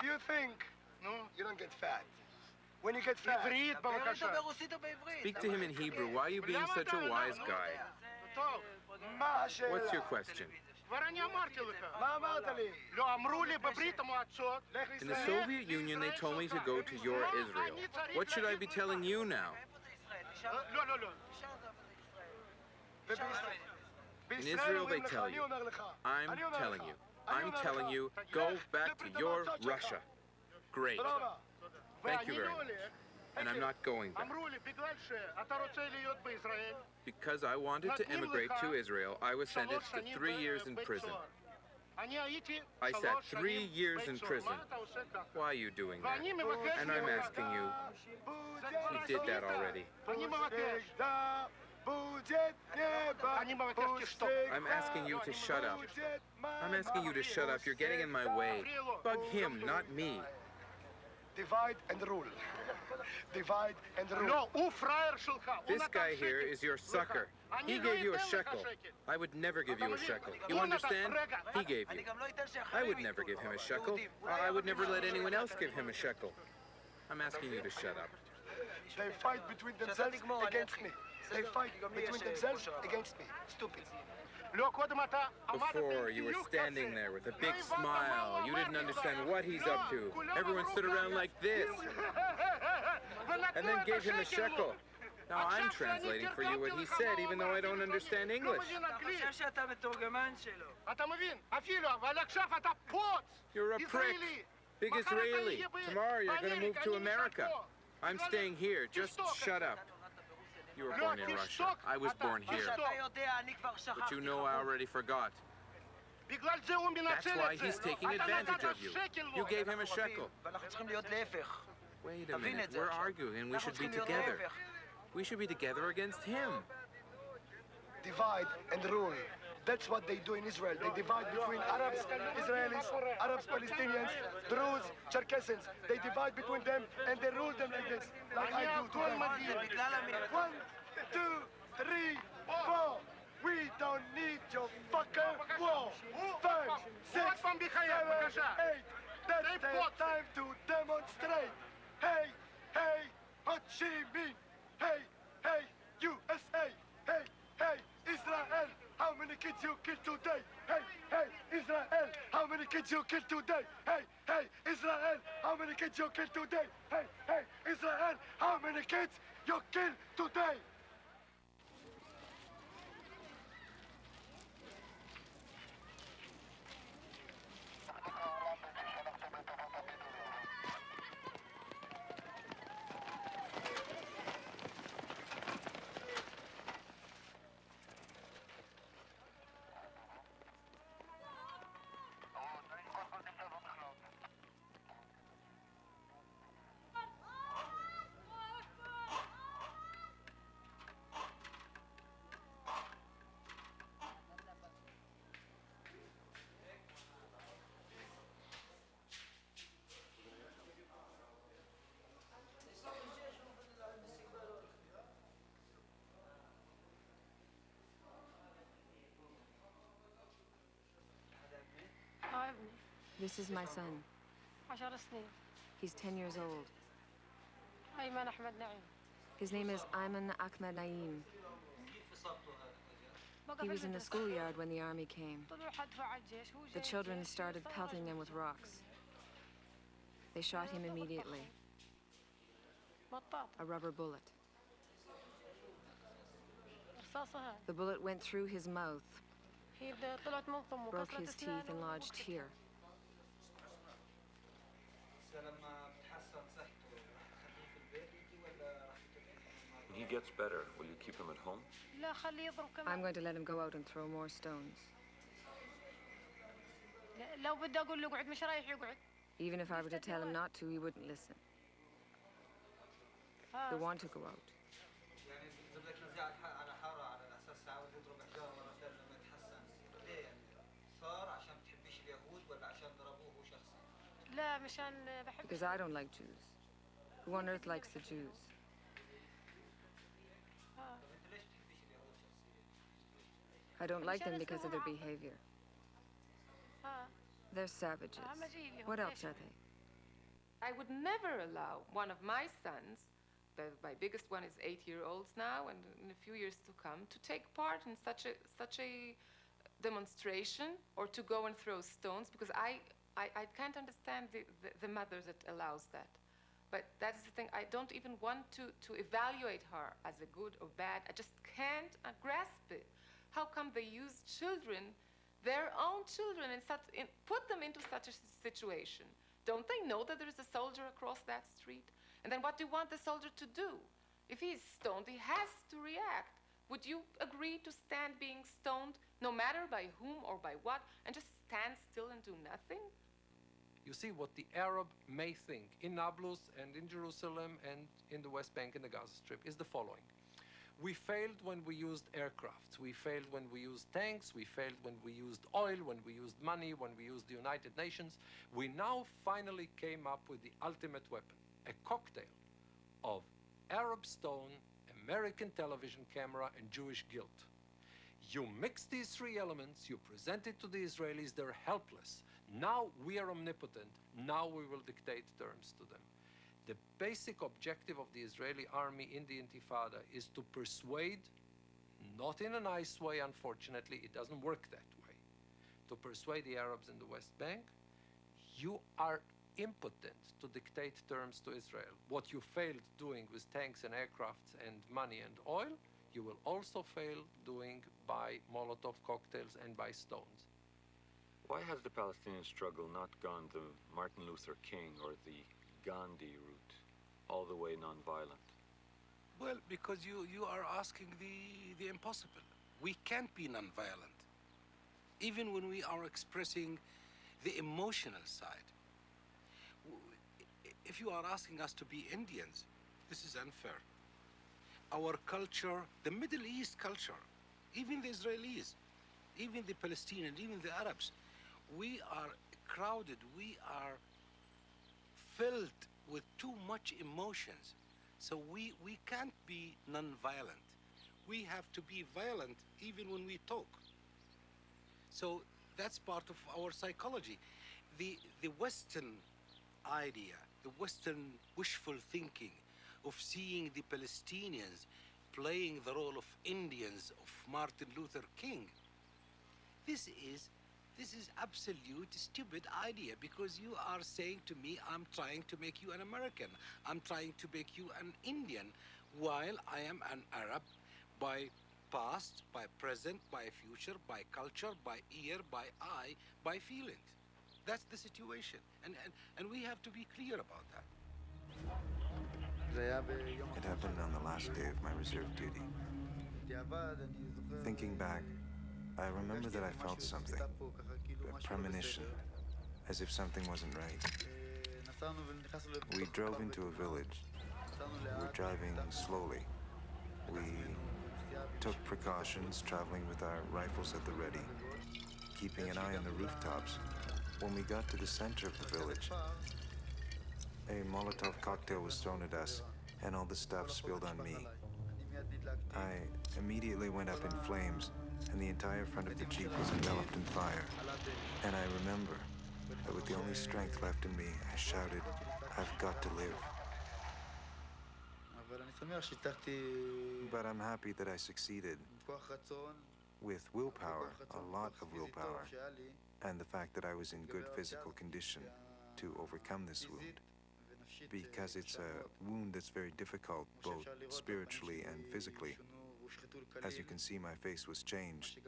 you think you don't get fat, when you get fat, Speak to him in Hebrew. Why are you being such a wise guy? What's your question? In the Soviet Union, they told me to go to your Israel. What should I be telling you now? In Israel, they tell you. I'm telling you, go back to your Russia. Great. Thank you very much. And I'm not going back. Because I wanted to emigrate to Israel, I was sentenced to 3 years in prison. I sat 3 years in prison. Why are you doing that? And I'm asking you, you did that already. I'm asking you to shut up. I'm asking you to shut up. You're getting in my way. Bug him, not me. Divide and rule. Divide and rule. This guy here is your sucker. He gave you a shekel. I would never give you a shekel. You understand? He gave you. I would never give him a shekel. I would never let anyone else give him a shekel. I'm asking you to shut up. They fight between themselves against me. They fight between themselves against me. Stupid. Before, you were standing there with a big smile. You didn't understand what he's up to. Everyone stood around like this. And then gave him a shekel. Now I'm translating for you what he said, even though I don't understand English. You're a prick. Big Israeli. Tomorrow you're going to move to America. I'm staying here. Just shut up. You were born in Russia. I was born here. But you know I already forgot. That's why he's taking advantage of you. You gave him a shekel. Wait a minute. We're arguing and we should be together. We should be together against him. Divide and rule. That's what they do in Israel. They divide between Arabs, Israelis, Arabs, Palestinians, Druze, Cherkessians. They divide between them and they rule them like this, like I do to them. 1, 2, 3, 4. We don't need your fucking war. 5, 6, 7, 8. That's the time to demonstrate. Hey, hey, Ho Chi Minh. Hey, hey, USA. Hey, hey, Israel. How many kids you killed today? Hey, hey, Israel. How many kids you killed today? Hey, hey, Israel. How many kids you killed today? Hey, hey, Israel. How many kids you killed today? This is my son. He's 10 years old. His name is Ayman Ahmed Naim. He was in the schoolyard when the army came. The children started pelting him with rocks. They shot him immediately. A rubber bullet. The bullet went through his mouth, broke his teeth and lodged here. When he gets better, will you keep him at home? I'm going to let him go out and throw more stones. Even if I were to tell him not to, he wouldn't listen. He'll want to go out. Because I don't like Jews. Who on earth likes the Jews? I don't like them because of their behavior. They're savages. What else are they? I would never allow one of my sons, my biggest one is 8-year-olds now, and in a few years to come, to take part in such a demonstration or to go and throw stones, because I can't understand the mother that allows that. But that is the thing. I don't even want to evaluate her as a good or bad. I just can't grasp it. How come they use children, their own children, and put them into such a situation? Don't they know that there is a soldier across that street? And then what do you want the soldier to do? If he is stoned, he has to react. Would you agree to stand being stoned, no matter by whom or by what, and just stand still and do nothing? You see, what the Arab may think in Nablus and in Jerusalem and in the West Bank and the Gaza Strip is the following. We failed when we used aircrafts. We failed when we used tanks. We failed when we used oil, when we used money, when we used the United Nations. We now finally came up with the ultimate weapon, a cocktail of Arab stone, American television camera, and Jewish guilt. You mix these three elements, you present it to the Israelis, they're helpless. Now we are omnipotent. Now we will dictate terms to them. The basic objective of the Israeli army in the Intifada is to persuade, not in a nice way, unfortunately, it doesn't work that way, to persuade the Arabs in the West Bank, you are impotent to dictate terms to Israel. What you failed doing with tanks and aircrafts and money and oil, you will also fail doing by Molotov cocktails and by stones. Why has the Palestinian struggle not gone the Martin Luther King or the Gandhi route, all the way nonviolent? Well, because you are asking the impossible. We can't be nonviolent, even when we are expressing the emotional side. If you are asking us to be Indians, this is unfair. Our culture, the Middle East culture, even the Israelis, even the Palestinians, even the Arabs, we are crowded, we are filled with too much emotions. So we can't be non-violent. We have to be violent even when we talk. So that's part of our psychology. The Western idea, the Western wishful thinking of seeing the Palestinians playing the role of Indians of Martin Luther King, this is absolute stupid idea, because you are saying to me, I'm trying to make you an American. I'm trying to make you an Indian, while I am an Arab by past, by present, by future, by culture, by ear, by eye, by feelings. That's the situation. And we have to be clear about that. It happened on the last day of my reserve duty. Thinking back, I remember that I felt something, a premonition, as if something wasn't right. We drove into a village. We were driving slowly. We took precautions, traveling with our rifles at the ready, keeping an eye on the rooftops. When we got to the center of the village, a Molotov cocktail was thrown at us, and all the stuff spilled on me. I immediately went up in flames, and the entire front of the Jeep was enveloped in fire. And I remember that with the only strength left in me, I shouted, "I've got to live." But I'm happy that I succeeded. With willpower, a lot of willpower, and the fact that I was in good physical condition to overcome this wound. Because it's a wound that's very difficult, both spiritually and physically. As you can see, my face was changed,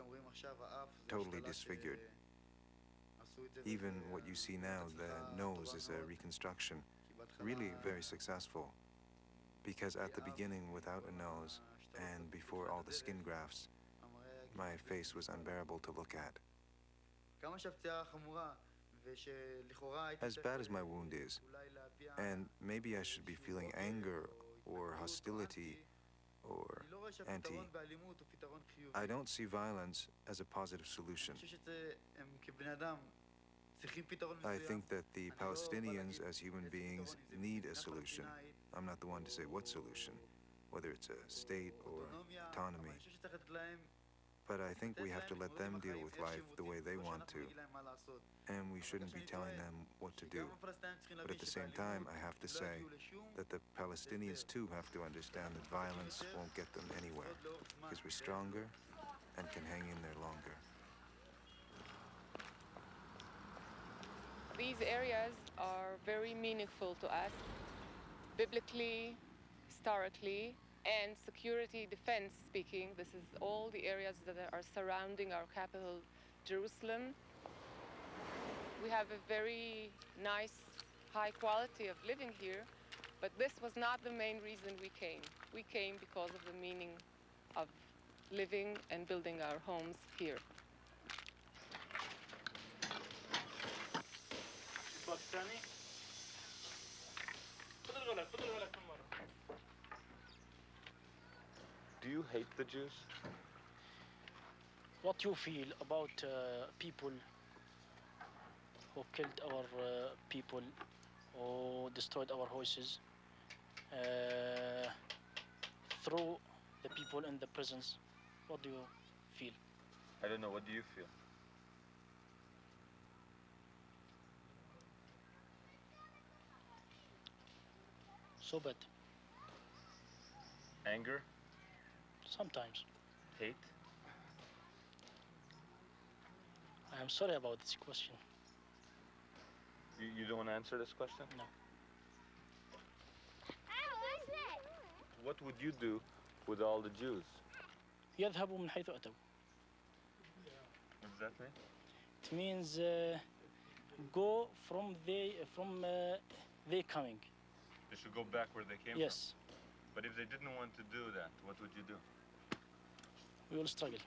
totally disfigured. Even what you see now, the nose, is a reconstruction, really very successful. Because at the beginning, without a nose, and before all the skin grafts, my face was unbearable to look at. As bad as my wound is, and maybe I should be feeling anger or hostility or I don't see violence as a positive solution. I think that the Palestinians, as human beings, need a solution. I'm not the one to say what solution, whether it's a state or autonomy. But I think we have to let them deal with life the way they want to, and we shouldn't be telling them what to do. But at the same time, I have to say that the Palestinians too have to understand that violence won't get them anywhere, because we're stronger and can hang in there longer. These areas are very meaningful to us, biblically, historically, and security defense speaking. This is all the areas that are surrounding our capital, Jerusalem. We have a very nice, high quality of living here, but this was not the main reason we came. We came because of the meaning of living and building our homes here. Do you hate the Jews? What you feel about people who killed our people, who destroyed our houses, through the people in the prisons? What do you feel? I don't know. What do you feel? So bad. Anger? Sometimes. Hate? I am sorry about this question. You don't want to answer this question? No. What would you do with all the Jews? يذهبوا من حيث أتوا. What does that mean? It means go from they coming. They should go back where they came Yes. from. But if they didn't want to do that, what would you do? We will struggle.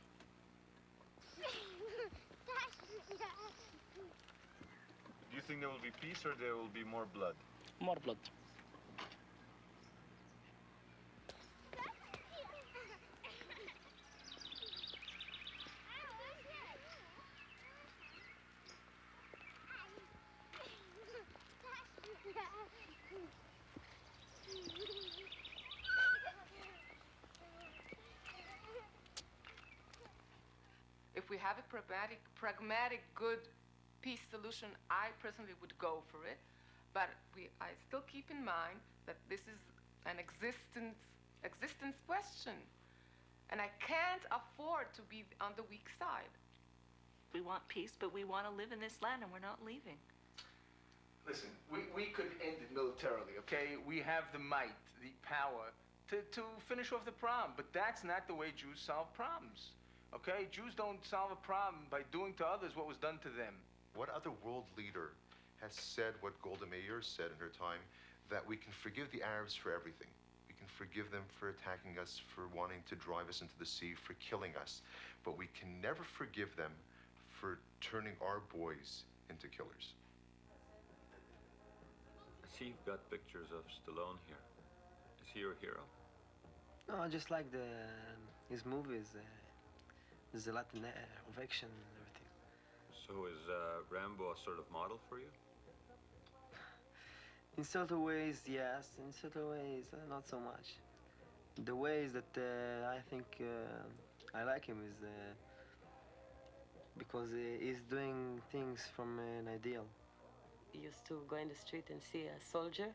Do you think there will be peace or there will be more blood? More blood. If we have a pragmatic, good peace solution, I personally would go for it. But I still keep in mind that this is an existence question. And I can't afford to be on the weak side. We want peace, but we want to live in this land, and we're not leaving. Listen, we could end it militarily, okay? We have the might, the power to finish off the problem, but that's not the way Jews solve problems, okay? Jews don't solve a problem by doing to others what was done to them. What other world leader has said what Golda Meir said in her time, that we can forgive the Arabs for everything? We can forgive them for attacking us, for wanting to drive us into the sea, for killing us, but we can never forgive them for turning our boys into killers. I see you've got pictures of Stallone here. Is he your hero? No, I just like his movies. There's a lot of action and everything. So is Rambo a sort of model for you? In certain ways, yes. In certain ways, not so much. The ways that I think I like him is because he's doing things from an ideal. We used to go in the street and see a soldier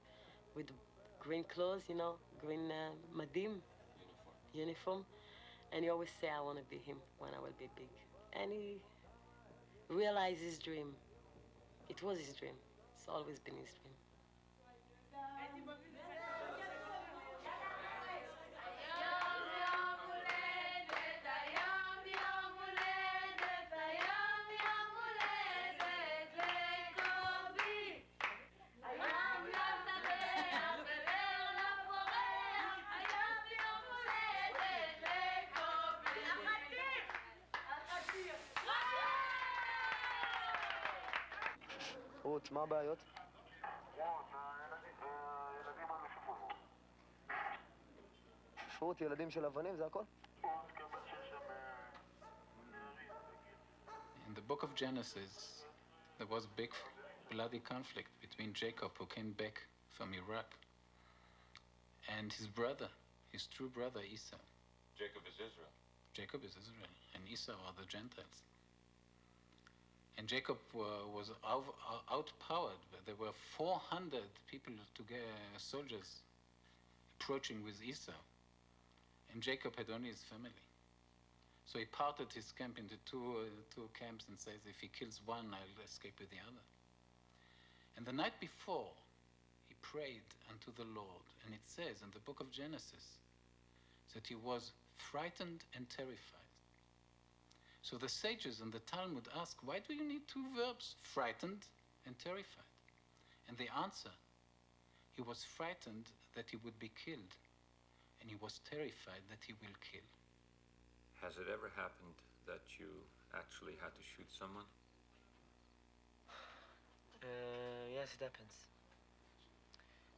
with green clothes, you know, green madim uniform. And he always say, I want to be him when I will be big. And he realized his dream. It was his dream. It's always been his dream. רות, מה הבעיות? רות, ילדים של אבנים, זה הכל? In the book of Genesis, there was a big bloody conflict between Jacob, who came back from Iraq, and his brother, his true brother Esau. Jacob is Israel. Jacob is Israel, and Esau are the Gentiles. And Jacob was outpowered. There were 400 people soldiers approaching with Esau, and Jacob had only his family. So he parted his camp into two camps and says, if he kills one, I'll escape with the other. And the night before, he prayed unto the Lord, and it says in the book of Genesis that he was frightened and terrified. So the sages in the Talmud ask, why do you need two verbs, frightened and terrified? And they answer, he was frightened that he would be killed, and he was terrified that he will kill. Has it ever happened that you actually had to shoot someone? Yes, it happens.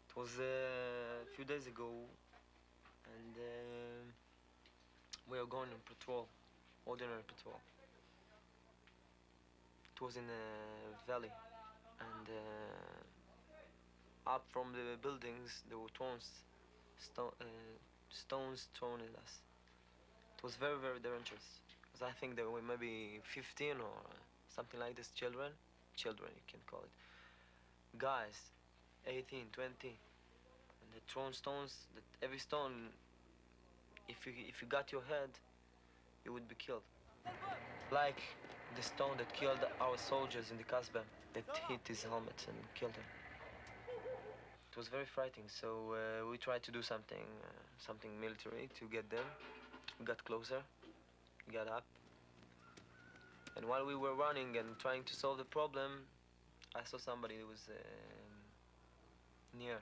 It was a few days ago, and we were going on patrol, ordinary patrol. It was in a valley, and up from the buildings there were stones thrown at us. It was very, very dangerous, because I think there were maybe 15 or something like this, children you can call it, guys, 18, 20, and they thrown stones, that every stone, if you got your head, you would be killed. Like the stone that killed our soldiers in the Kasbah, that hit his helmet and killed him. It was very frightening, so we tried to do something military to get them. We got closer, we got up, and while we were running and trying to solve the problem, I saw somebody who was near,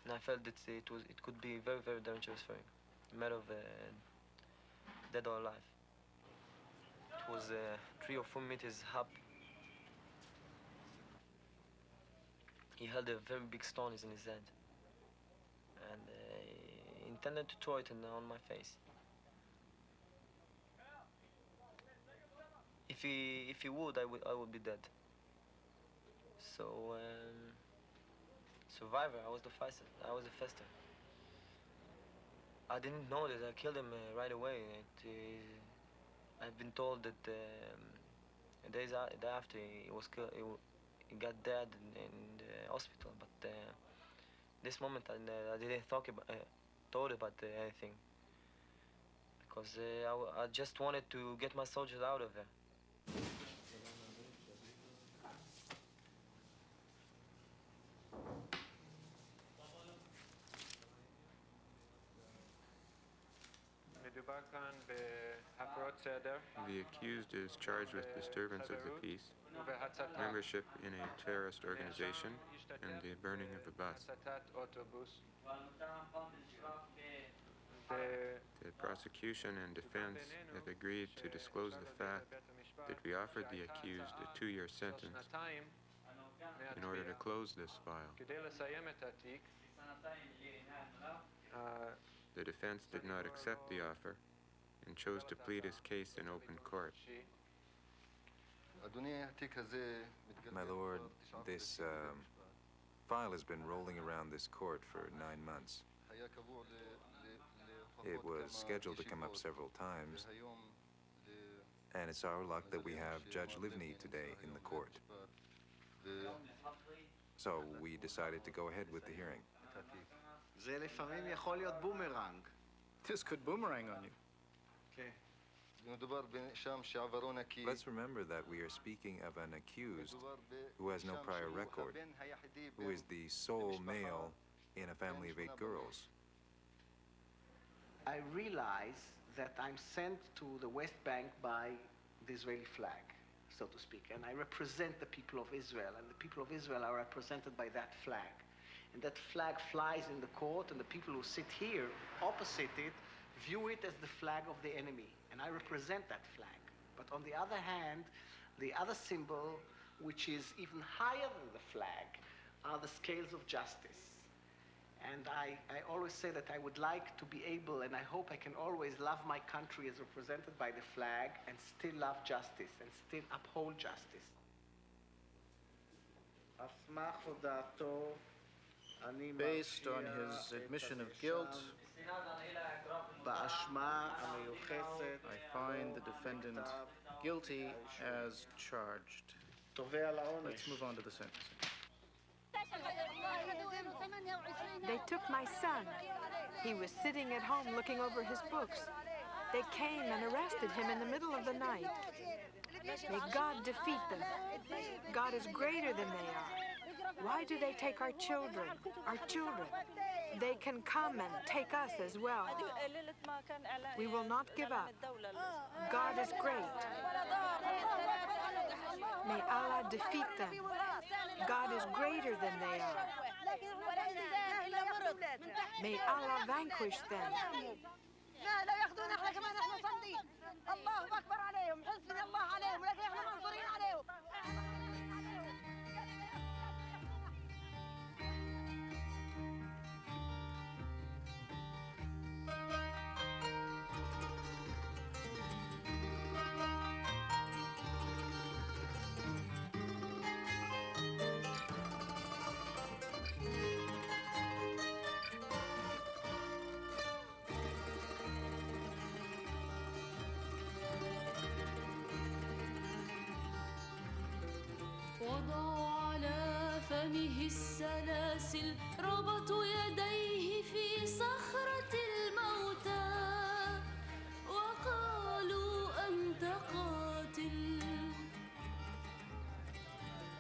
and I felt that it could be very, very dangerous for him, a matter of dead or alive. It was 3 or 4 meters up. He held a very big stone in his hand, and he intended to throw it on my face. If he would, I would be dead. So survivor, I was the faster. I didn't know that I killed him right away. I've been told that days after he was killed, he got dead in the hospital. But this moment I didn't thought about anything, because I just wanted to get my soldiers out of there. The accused is charged with disturbance of the peace, membership in a terrorist organization, and the burning of a bus. The prosecution and defense have agreed to disclose the fact that we offered the accused a 2-year sentence in order to close this file. The defense did not accept the offer and chose to plead his case in open court. My lord, this file has been rolling around this court for 9 months. It was scheduled to come up several times, and it's our luck that we have Judge Livni today in the court. So we decided to go ahead with the hearing. This could boomerang on you. Let's remember that we are speaking of an accused who has no prior record, who is the sole male in a family of 8 girls. I realize that I'm sent to the West Bank by the Israeli flag, so to speak, and I represent the people of Israel, and the people of Israel are represented by that flag. And that flag flies in the court, and the people who sit here opposite it view it as the flag of the enemy, and I represent that flag. But on the other hand, the other symbol, which is even higher than the flag, are the scales of justice. And I always say that I would like to be able, and I hope I can always love my country as represented by the flag and still love justice and still uphold justice. Based on his admission of guilt, I find the defendant guilty as charged. Let's move on to the sentencing. They took my son. He was sitting at home looking over his books. They came and arrested him in the middle of the night. May God defeat them. God is greater than they are. Why do they take our children? Our children. They can come and take us as well. We will not give up. God is great. May Allah defeat them. God is greater than they are. May Allah vanquish them. وضعوا على فمه السلاسل ربطوا يديه في صخرة الموتى وقالوا أنت قاتل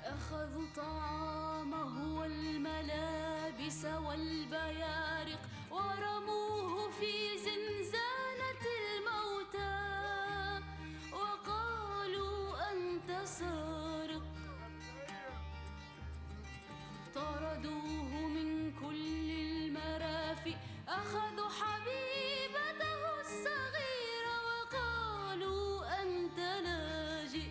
أخذوا طعامه والملابس والبيارق ورموه في زنزانة الموتى وقالوا أنت سارق طردوه من كل المرافق أخذوا حبيبته الصغيرة وقالوا أنت لاجئ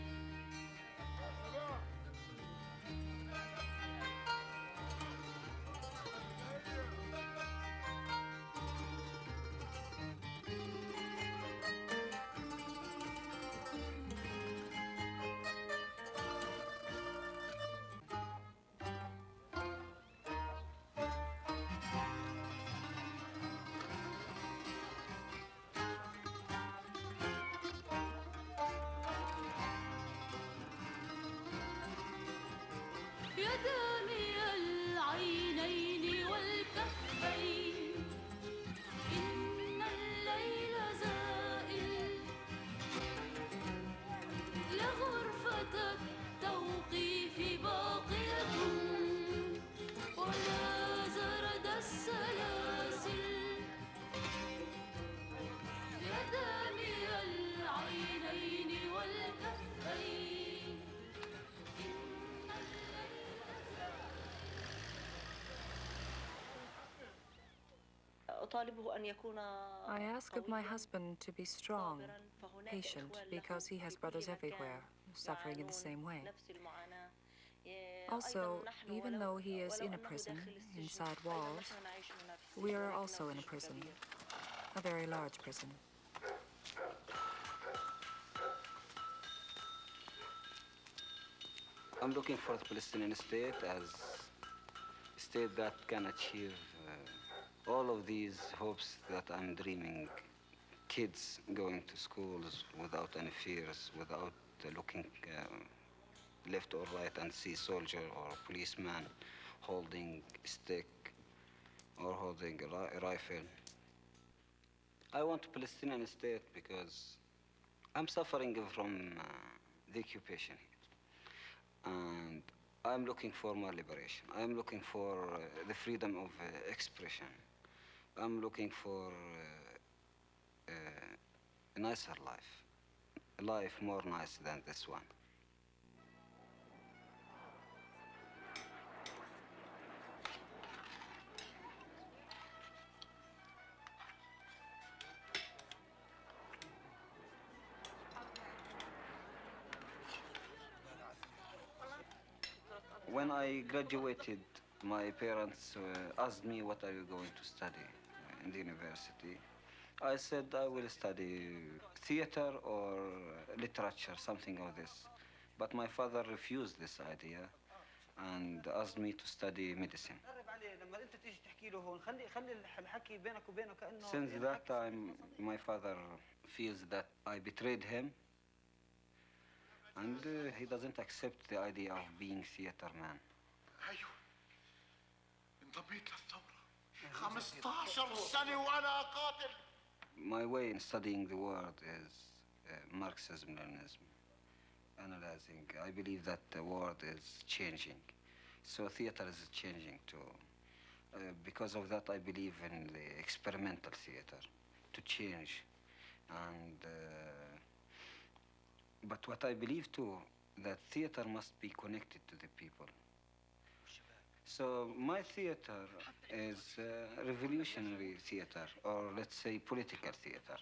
يدامي العينين والكفين إن الليل زائل لغرفة التوقيف باقية ولا زرد السلاسل يدامي العينين والكفين I ask of my husband to be strong, patient, because he has brothers everywhere, suffering in the same way. Also, even though he is in a prison, inside walls, we are also in a prison, a very large prison. I'm looking for the Palestinian state as a state that can achieve all of these hopes that I'm dreaming. Kids going to schools without any fears, without looking left or right and see soldier or policeman holding a stick or holding a rifle. I want a Palestinian state because I'm suffering from the occupation here. And I'm looking for more liberation. I'm looking for the freedom of expression. I'm looking for a nicer life, a life more nice than this one. When I graduated My parents asked me, what are you going to study in the university? I said, I will study theater or literature, something of this. But my father refused this idea and asked me to study medicine. Since that time, my father feels that I betrayed him, and he doesn't accept the idea of being theater man. ايوه انضميت للثورة 15 سنة وأنا قاتل. My way in studying the world is Marxism, Leninism, analyzing. I believe that the world is changing, so theater is changing too. Because of that, I believe in the experimental theater to change. And but what I believe too, that theater must be connected to the people. So my theater is revolutionary theater, or let's say political theater.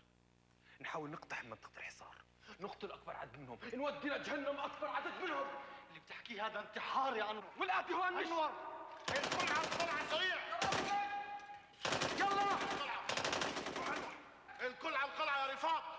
نحاول نقتحم منطقة الحصار، نقتل أكبر عدد منهم، نودي لجهنم أكبر عدد منهم. اللي بتحكيه هذا انتحار يا أنور، والآتي هو النشر. أنور، الكل على القلعة سريع. يلا. الكل على القلعة يا رفاق.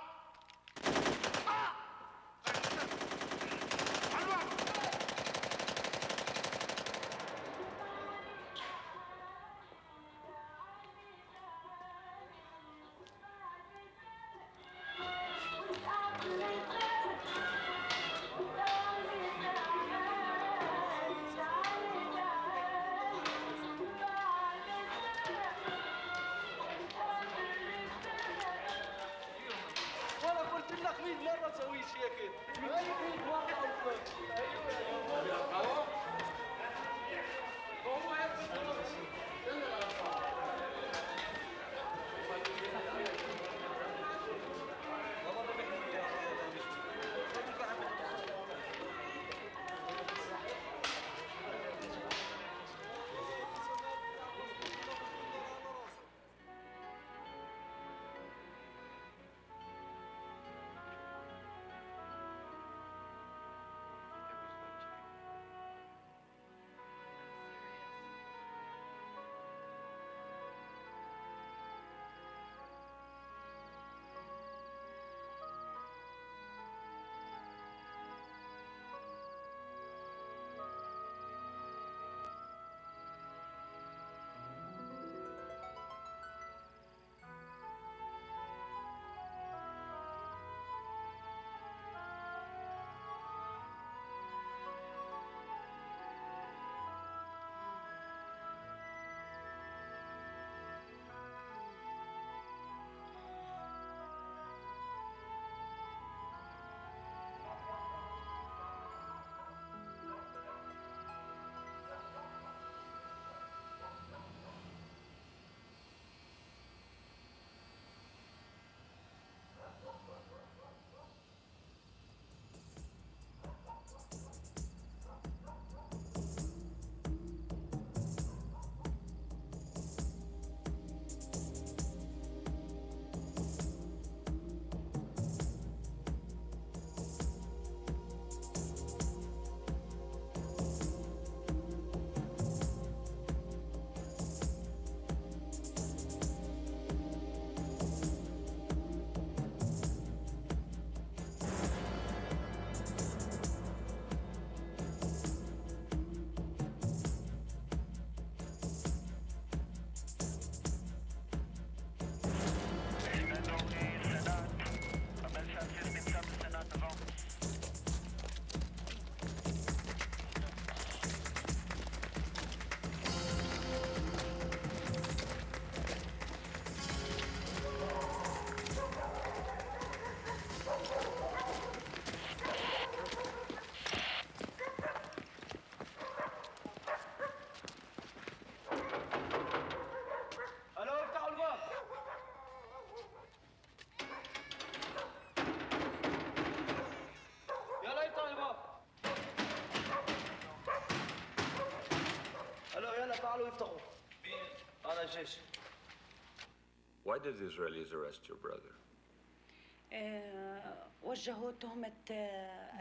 Why did the Israelis arrest your brother?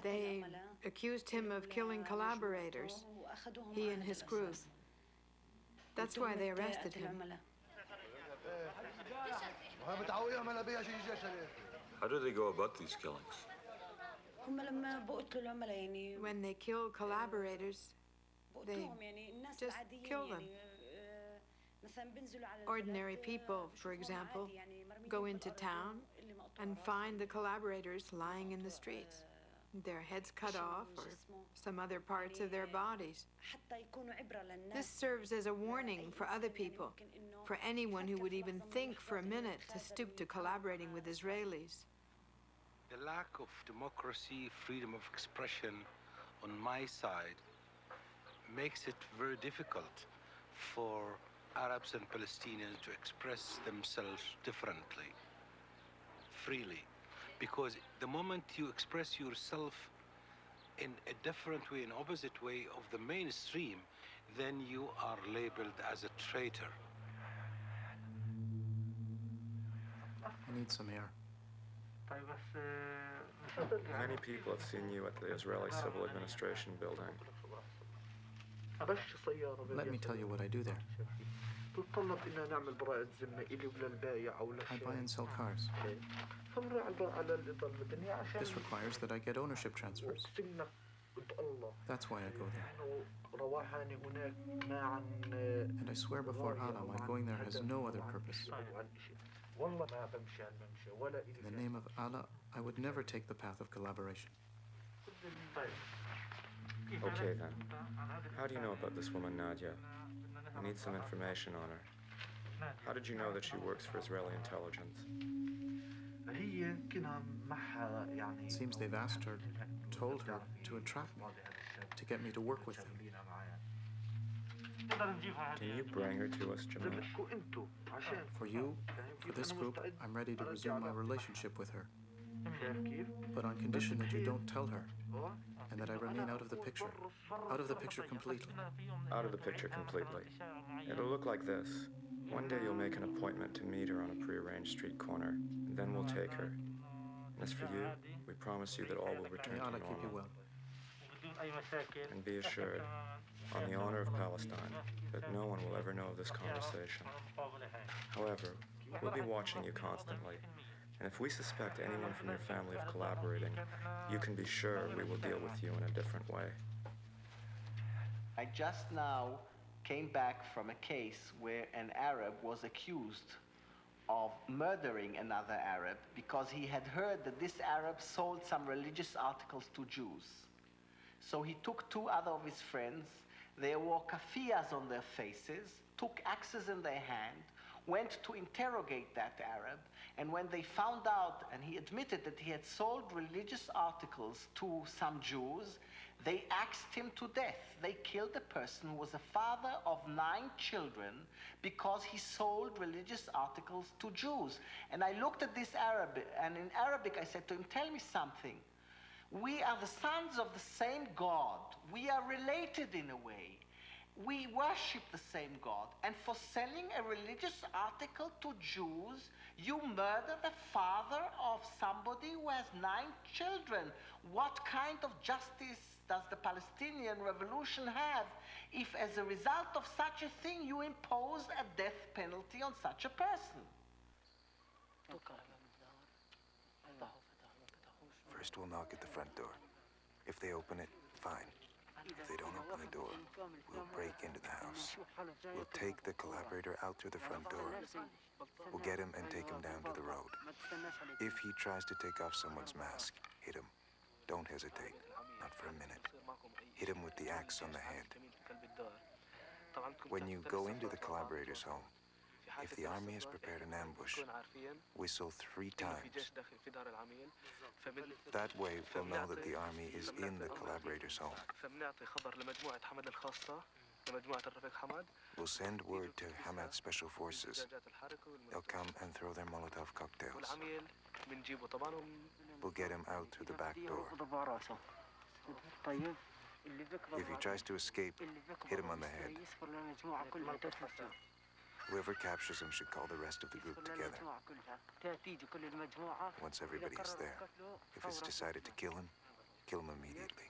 They accused him of killing collaborators, he and his group. That's why they arrested him. How do they go about these killings? When they kill collaborators, they just kill them. Ordinary people, for example, go into town and find the collaborators lying in the streets, their heads cut off or some other parts of their bodies. This serves as a warning for other people, for anyone who would even think for a minute to stoop to collaborating with Israelis. The lack of democracy, freedom of expression on my side makes it very difficult for Arabs and Palestinians to express themselves differently, freely. Because the moment you express yourself in a different way, an opposite way of the mainstream, then you are labeled as a traitor. I need some air. Many people have seen you at the Israeli Civil Administration building. Let me tell you what I do there. I buy and sell cars. This requires that I get ownership transfers. That's why I go there. And I swear before Allah, my going there has no other purpose. In the name of Allah, I would never take the path of collaboration. Okay then. How do you know about this woman Nadia? I need some information on her. How did you know that she works for Israeli intelligence? It seems they've asked her, told her to entrap me, to get me to work with them. Can you bring her to us, Jamal? For you, for this group, I'm ready to resume my relationship with her. But on condition that you don't tell her, and that I remain out of the picture completely. Out of the picture completely. It'll look like this. One day you'll make an appointment to meet her on a prearranged street corner, and then we'll take her. And as for you, we promise you that all will return to May Allah keep you normal. well. And be assured, on the honor of Palestine, that no one will ever know of this conversation. However, we'll be watching you constantly, and if we suspect anyone from your family of collaborating, you can be sure we will deal with you in a different way. I just now came back from a case where an Arab was accused of murdering another Arab because he had heard that this Arab sold some religious articles to Jews. So he took two other of his friends, they wore kafiyas on their faces, took axes in their hand, went to interrogate that Arab, and when they found out, and he admitted that he had sold religious articles to some Jews, they axed him to death. They killed a person who was a father of 9 children because he sold religious articles to Jews. And I looked at this Arab, and in Arabic I said to him, tell me something. We are the sons of the same God. We are related in a way. We worship the same God. And for selling a religious article to Jews, you murder the father of somebody who has 9 children. What kind of justice does the Palestinian revolution have if, as a result of such a thing, you impose a death penalty on such a person? First we'll knock at the front door. If they open it, fine. If they don't open the door, we'll break into the house. We'll take the collaborator out through the front door. We'll get him and take him down to the road. If he tries to take off someone's mask, hit him. Don't hesitate, not for a minute. Hit him with the axe on the head. When you go into the collaborator's home, if the army has prepared an ambush, whistle 3 times. That way we'll know that the army is in the collaborator's home. We'll send word to Hamad Special Forces. They'll come and throw their Molotov cocktails. We'll get him out through the back door. If he tries to escape, hit him on the head. Whoever captures him should call the rest of the group together. Once everybody is there, if it's decided to kill him immediately.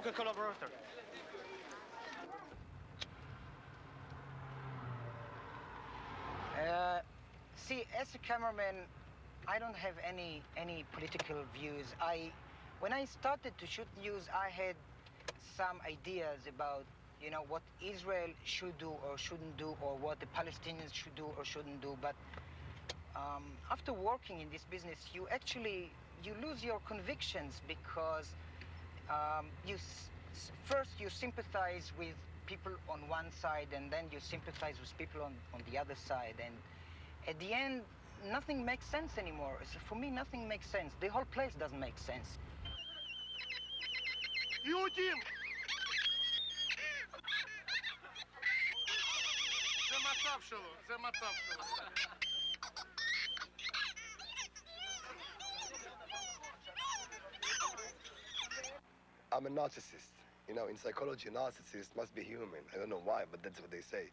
took a collaborator. See, as a cameraman, I don't have any political views. When I started to shoot news, I had some ideas about, you know, what Israel should do or shouldn't do, or what the Palestinians should do or shouldn't do. But after working in this business, you lose your convictions, because first you sympathize with people on one side, and then you sympathize with people on the other side, and at the end, nothing makes sense anymore. So for me, nothing makes sense. The whole place doesn't make sense. יהודים! זה מצב שלו, זה מצב שלו. I'm a narcissist. You know, in psychology, a narcissist must be human. I don't know why, but that's what they say.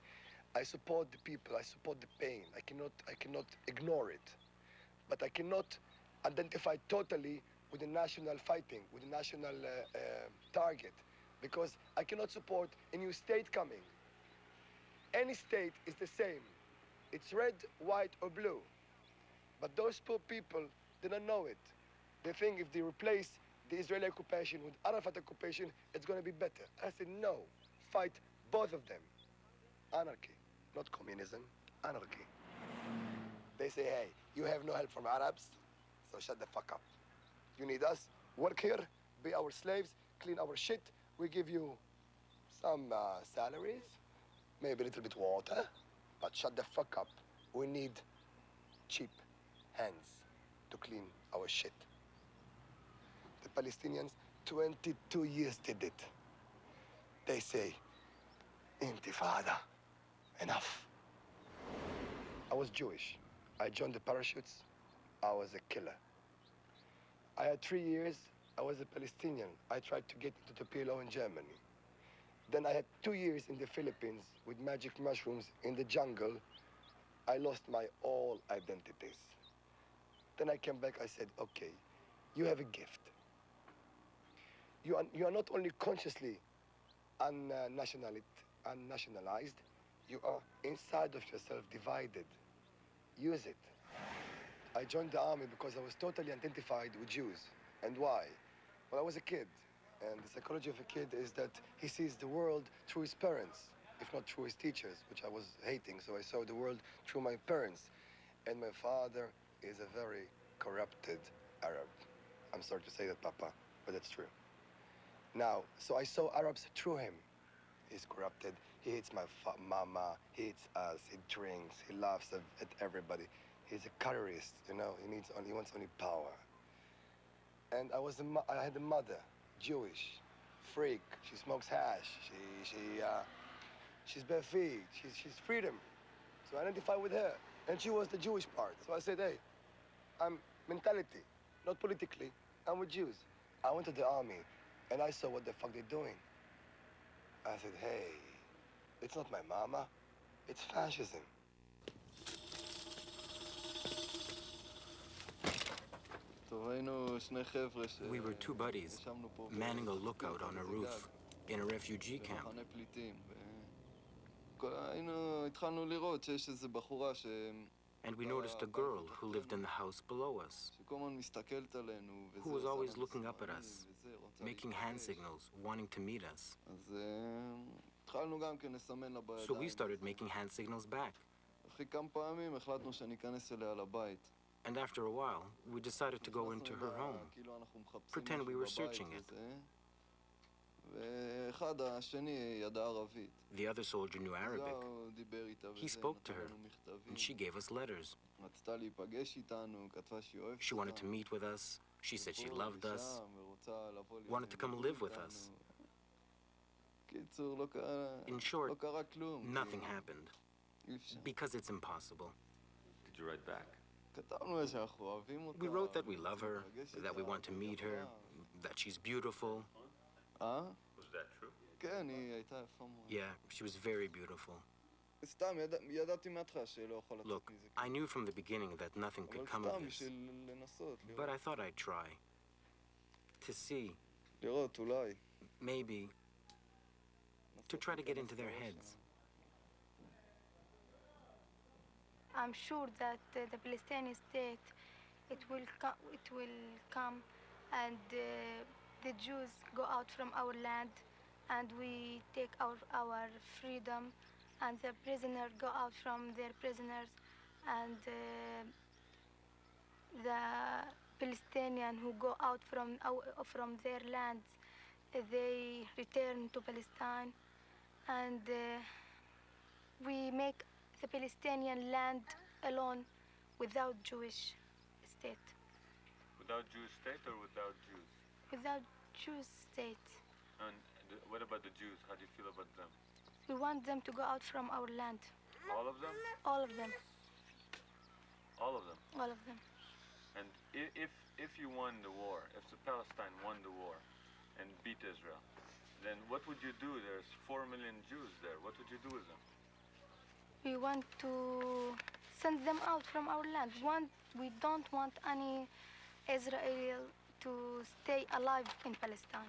I support the people, I support the pain. I cannot ignore it. But I cannot identify totally with the national fighting, with the national target, because I cannot support a new state coming. Any state is the same. It's red, white, or blue. But those poor people, they don't know it. They think if they replace the Israeli occupation with Arafat occupation, it's going to be better. I said, no, fight both of them. Anarchy, not communism, anarchy. They say, hey, you have no help from Arabs, so shut the fuck up. You need us, work here, be our slaves, clean our shit. We give you some salaries, maybe a little bit water, but shut the fuck up. We need cheap hands to clean our shit. The Palestinians, 22 years did it. They say, Intifada, enough. I was Jewish. I joined the parachutes. I was a killer. I had 3 years. I was a Palestinian. I tried to get into the PLO in Germany. Then I had 2 years in the Philippines with magic mushrooms in the jungle. I lost my all identities. Then I came back. I said, okay, you have a gift. You are not only consciously unnationalized, you are inside of yourself divided. Use it. I joined the army because I was totally identified with Jews. And why? Well, I was a kid, and the psychology of a kid is that he sees the world through his parents, if not through his teachers, which I was hating, so I saw the world through my parents. And my father is a very corrupted Arab. I'm sorry to say that, Papa, but it's true. Now, so I saw Arabs through him. He's corrupted, he hates my mama, he hates us, he drinks, he laughs at everybody. He's a careerist, you know, he wants only power. And I had a mother, Jewish, freak, she smokes hash, she's bare feet, she's freedom. So I identify with her, and she was the Jewish part. So I said, hey, I'm mentality, not politically, I'm with Jews. I went to the army, and I saw what the fuck they're doing. I said, hey, it's not my mama, it's fascism. We were two buddies manning a lookout on a roof in a refugee camp. And we noticed a girl who lived in the house below us, who was always looking up at us, making hand signals, wanting to meet us. So we started making hand signals back. And after a while, we decided to go into her home, pretend we were searching it. The other soldier knew Arabic. He spoke to her, and she gave us letters. She wanted to meet with us. She said she loved us, wanted to come live with us. In short, nothing happened, because it's impossible. Did you write back? We wrote that we love her, that we want to meet her, that she's beautiful. Was that true? Yeah, she was very beautiful. Look, I knew from the beginning that nothing could come of this, but I thought I'd try. To see. maybe, to try to get into their heads. I'm sure that the Palestinian state, it will come, and the Jews go out from our land, and we take our freedom, and the prisoners go out from their prisoners, and the Palestinians who go out from their lands, they return to Palestine, and we make the Palestinian land alone without Jewish state. Without Jewish state or without Jews? Without Jewish state. And what about the Jews? How do you feel about them? We want them to go out from our land. All of them? All of them. All of them? All of them. And if you won the war, if Palestine won the war and beat Israel, then what would you do? There's 4 million Jews there. What would you do with them? We want to send them out from our land. We don't want any Israel to stay alive in Palestine.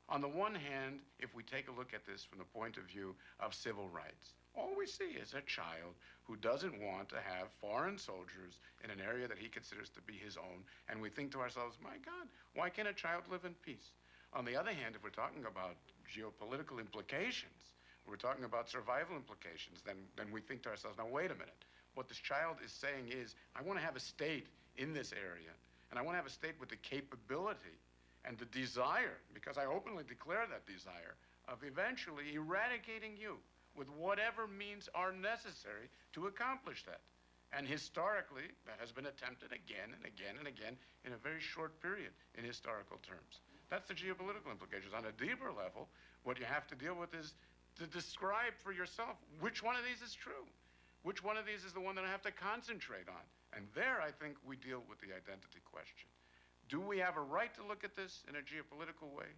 On the one hand, if we take a look at this from the point of view of civil rights, all we see is a child who doesn't want to have foreign soldiers in an area that he considers to be his own, and we think to ourselves, my God, why can't a child live in peace? On the other hand, if we're talking about geopolitical implications, we're talking about survival implications, then we think to ourselves, now wait a minute. What this child is saying is, I want to have a state in this area, and I want to have a state with the capability and the desire, because I openly declare that desire, of eventually eradicating you with whatever means are necessary to accomplish that. And historically, that has been attempted again and again and again in a very short period in historical terms. That's the geopolitical implications. On a deeper level, what you have to deal with is to describe for yourself which one of these is true. Which one of these is the one that I have to concentrate on? And there, I think, we deal with the identity question. Do we have a right to look at this in a geopolitical way?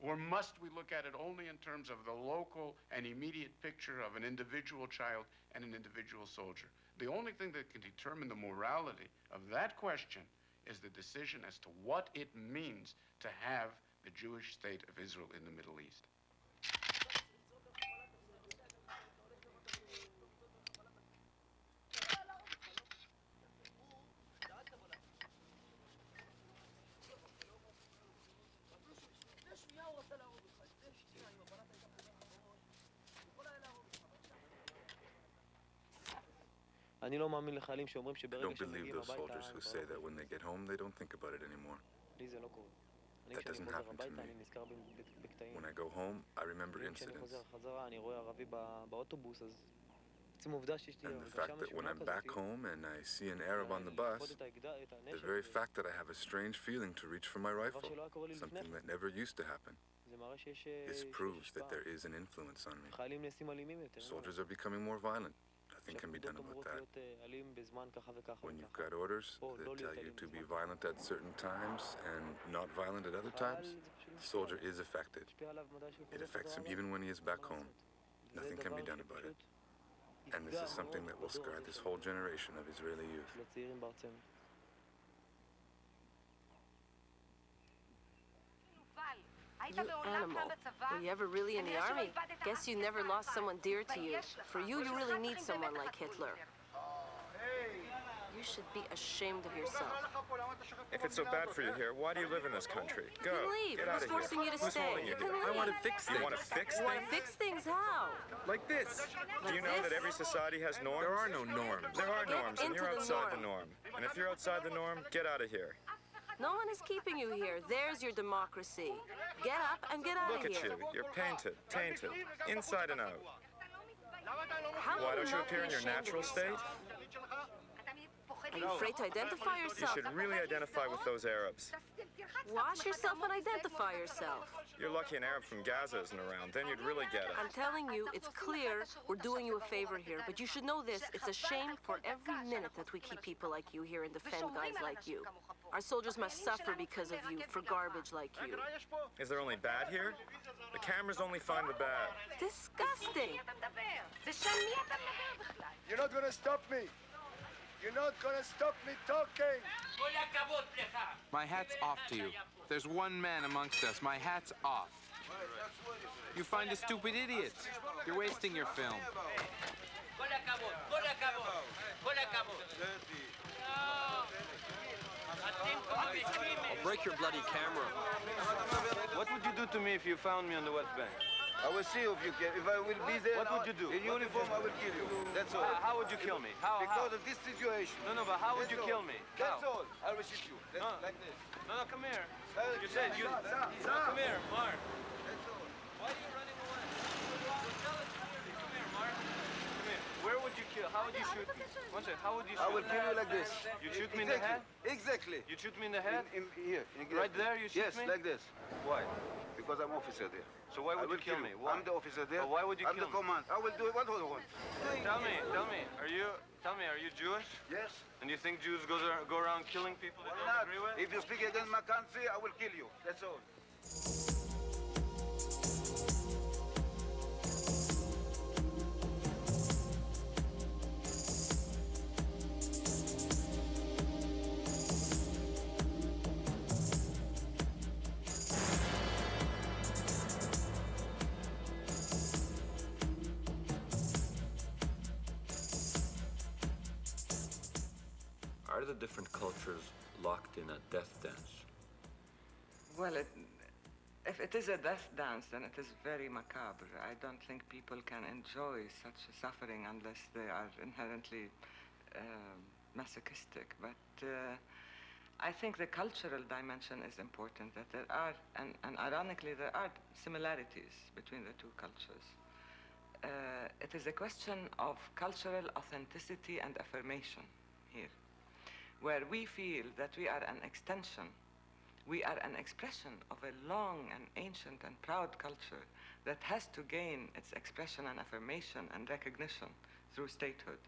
Or must we look at it only in terms of the local and immediate picture of an individual child and an individual soldier? The only thing that can determine the morality of that question is the decision as to what it means to have the Jewish state of Israel in the Middle East. I don't believe those soldiers who say that when they get home, they don't think about it anymore. That doesn't happen to me. When I go home, I remember incidents. And the fact that when I'm back home and I see an Arab on the bus, the very fact that I have a strange feeling to reach for my rifle, something that never used to happen, this proves that there is an influence on me. Soldiers are becoming more violent. Nothing can be done about that. When you've got orders that tell you to be violent at certain times and not violent at other times, the soldier is affected. It affects him even when he is back home. Nothing can be done about it. And this is something that will scar this whole generation of Israeli youth. You animal. Were you ever really in the army? Guess you never lost someone dear to you. For you, you really need someone like Hitler. You should be ashamed of yourself. If it's so bad for you here, why do you live in this country? Go. Leave. Get out Who's of here. forcing you to Who's stay? holding you You can here? I leave. want to fix things. You want to fix You want to things? fix things how? Like this. Do you know this? that every society has norms? There are no norms. There are Get norms, and into you're the outside the norm. norm. And if you're outside the norm, get out of here. No one is keeping you here. There's your democracy. Get up and get out Look of at here. you. You're painted, tainted, inside and out. How Why can don't you you not appear be in your ashamed of natural state? Are you afraid to identify You yourself? should really identify with those Arabs. Wash yourself and identify yourself. You're lucky an Arab from Gaza isn't around. Then you'd really get it. I'm telling you, it's clear we're doing you a favor here, but you should know this. It's a shame for every minute that we keep people like you here and defend guys like you. Our soldiers must suffer because of you, for garbage like you. Is there only bad here? The cameras only find the bad. Disgusting. You're not gonna stop me. You're not gonna stop me talking. My hat's off to you. There's one man amongst us. My hat's off. You find a stupid idiot. You're wasting your film. I'll break your bloody camera. What would you do to me if you found me on the West Bank? I will see if you can. If I will be there, What would you do? In uniform, I will kill you. That's all. How would you kill me? Because of this situation. No, but how would you kill me? That's all. I will shoot you. Like this. No, come here. You said you... Come here, Mark. That's all. Why are you running away? Tell us clearly. Come here, Mark. Come here. Where would you kill? How would you shoot me? One second. How would you shoot I will kill you like this. You shoot me in the head? Exactly. You shoot me in the head? Here. Right there you shoot me? Yes, like this. Why? Because I'm officer there. So why would you kill me? Why? I'm the officer there. But why would you I'm kill the command. I will do it. What do you want? Tell me, are you Jewish? Yes. And you think Jews go around killing people they don't agree with? If you speak against my country, I will kill you. That's all. Are the different cultures locked in a death dance? Well, if it is a death dance, then it is very macabre. I don't think people can enjoy such suffering unless they are inherently masochistic. But I think the cultural dimension is important, that there are, and ironically, there are similarities between the two cultures. It is a question of cultural authenticity and affirmation here, where we feel that we are an extension, we are an expression of a long and ancient and proud culture that has to gain its expression and affirmation and recognition through statehood.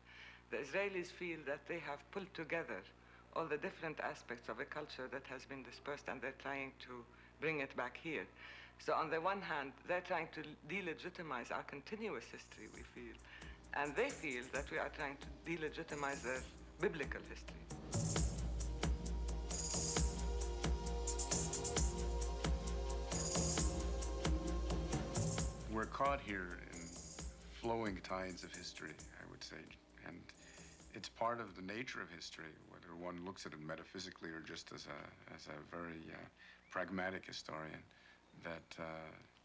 The Israelis feel that they have pulled together all the different aspects of a culture that has been dispersed, and they're trying to bring it back here. So on the one hand, they're trying to delegitimize our continuous history, we feel, and they feel that we are trying to delegitimize their biblical history. We're caught here in flowing tides of history, I would say, and it's part of the nature of history, whether one looks at it metaphysically or just as a very pragmatic historian, that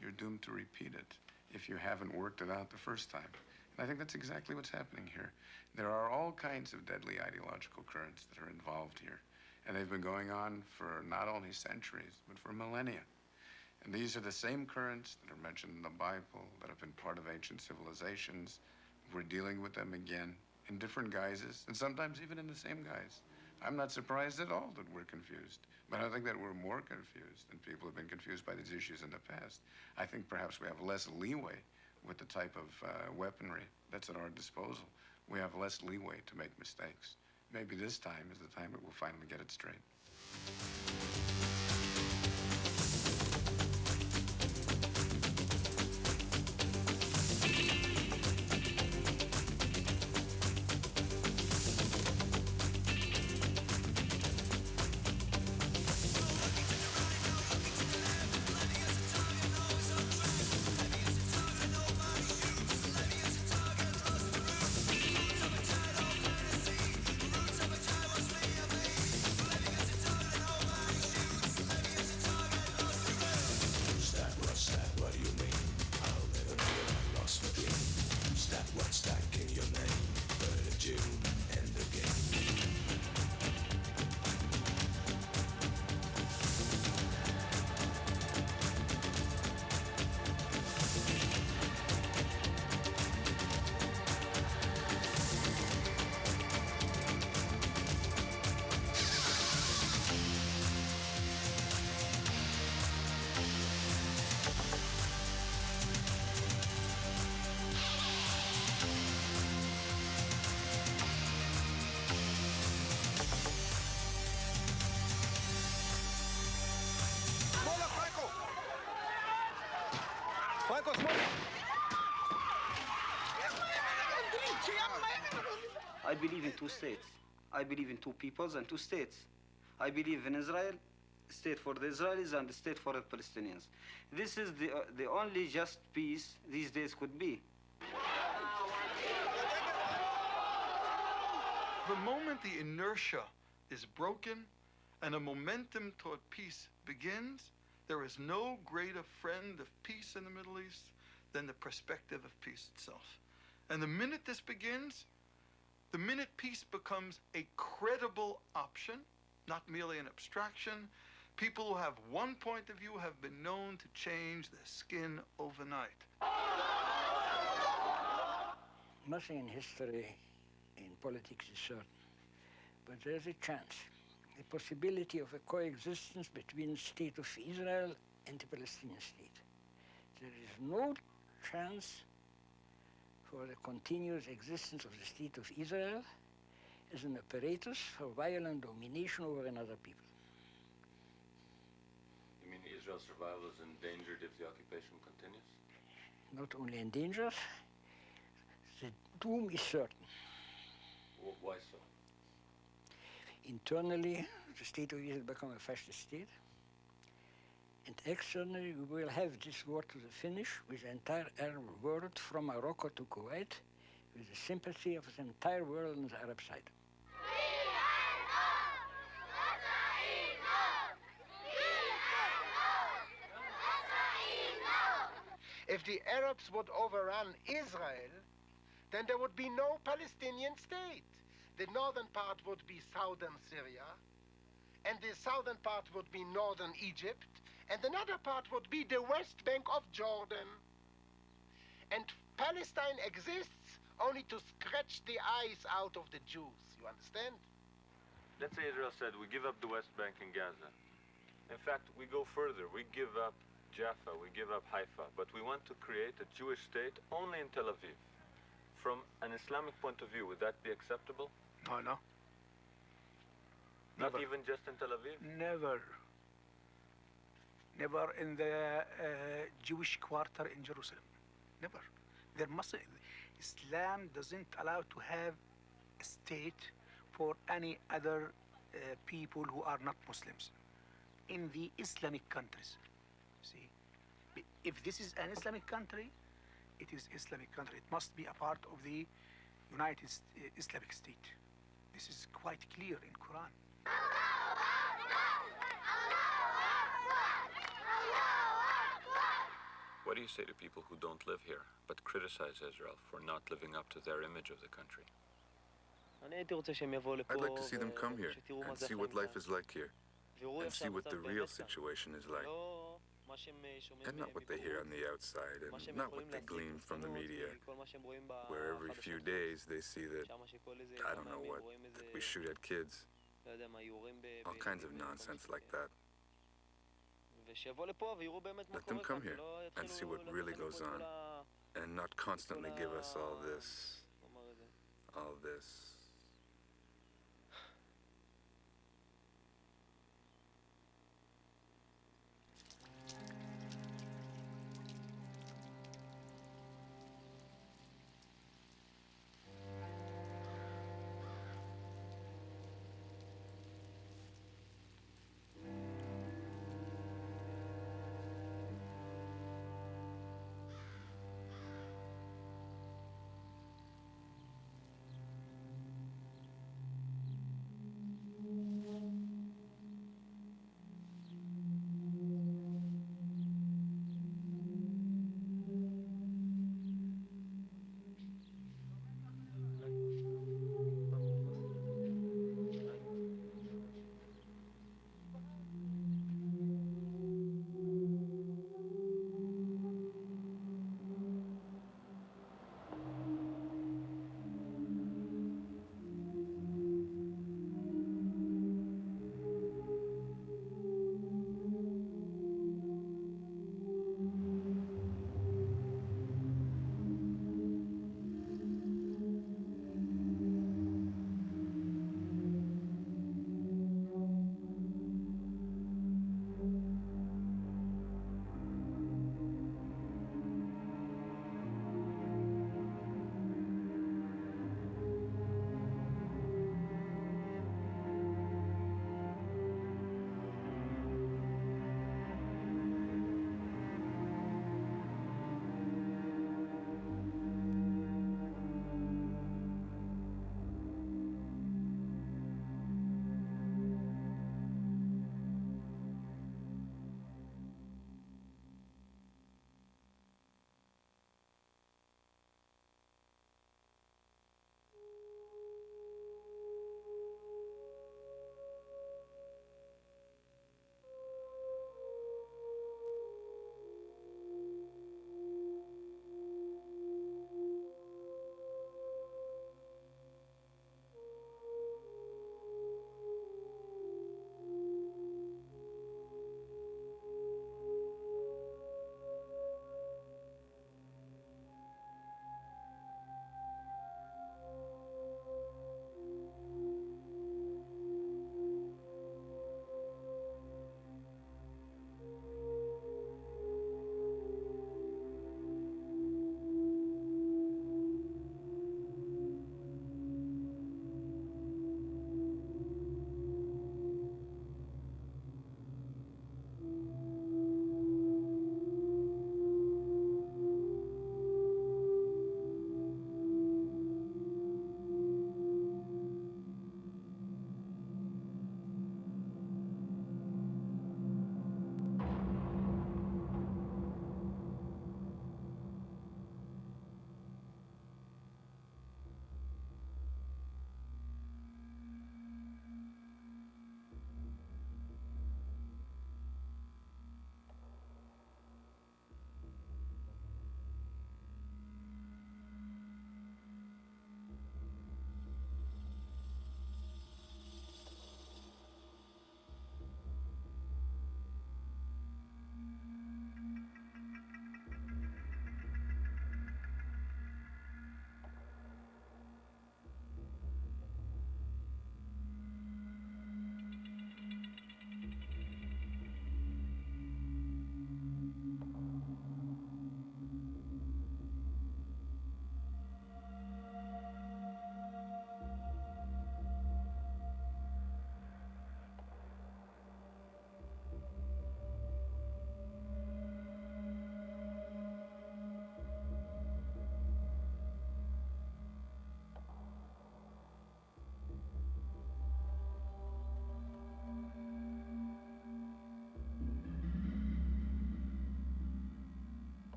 you're doomed to repeat it if you haven't worked it out the first time. And I think that's exactly what's happening here. There are all kinds of deadly ideological currents that are involved here, and they've been going on for not only centuries, but for millennia. And these are the same currents that are mentioned in the Bible, that have been part of ancient civilizations. We're dealing with them again in different guises, and sometimes even in the same guise. I'm not surprised at all that we're confused, but I think that we're more confused than people have been confused by these issues in the past. I think perhaps we have less leeway with the type of weaponry that's at our disposal. We have less leeway to make mistakes. Maybe this time is the time that we'll finally get it straight. I believe in two states. I believe in two peoples and two states. I believe in Israel state for the Israelis and a state for the Palestinians. This is the only just peace these days could be. The moment the inertia is broken and a momentum toward peace begins, there is no greater friend of peace in the Middle East than the perspective of peace itself. And the minute this begins, the minute peace becomes a credible option, not merely an abstraction, people who have one point of view have been known to change their skin overnight. Nothing in history, in politics is certain, but there's a chance, a possibility of a coexistence between the state of Israel and the Palestinian state. There is no chance for the continuous existence of the state of Israel as an apparatus for violent domination over another people. You mean Israel's survival is endangered if the occupation continues? Not only endangered, the doom is certain. Why so? Internally, the state of Israel will become a fascist state. And externally, we will have this war to the finish with the entire Arab world, from Morocco to Kuwait, with the sympathy of the entire world on the Arab side. If the Arabs would overrun Israel, then there would be no Palestinian state. The northern part would be southern Syria, and the southern part would be northern Egypt, and another part would be the West Bank of Jordan. And Palestine exists only to scratch the eyes out of the Jews, you understand? Let's say Israel said, we give up the West Bank and Gaza. In fact, we go further. We give up Jaffa, we give up Haifa, but we want to create a Jewish state only in Tel Aviv. From an Islamic point of view, would that be acceptable? No. Not Never. even just in Tel Aviv? Never in the Jewish quarter in Jerusalem. Never. There must. Islam doesn't allow to have a state for any other people who are not Muslims in the Islamic countries. See, if this is an Islamic country, it is Islamic country. It must be a part of the United Islamic State. This is quite clear in Quran. What do you say to people who don't live here, but criticize Israel for not living up to their image of the country? I'd like to see them come here and see what life is like here, and see what the real situation is like, and not what they hear on the outside, and not what they glean from the media, where every few days they see that, I don't know what, that we shoot at kids, all kinds of nonsense like that. Let them come here and see what really goes on, and not constantly give us all this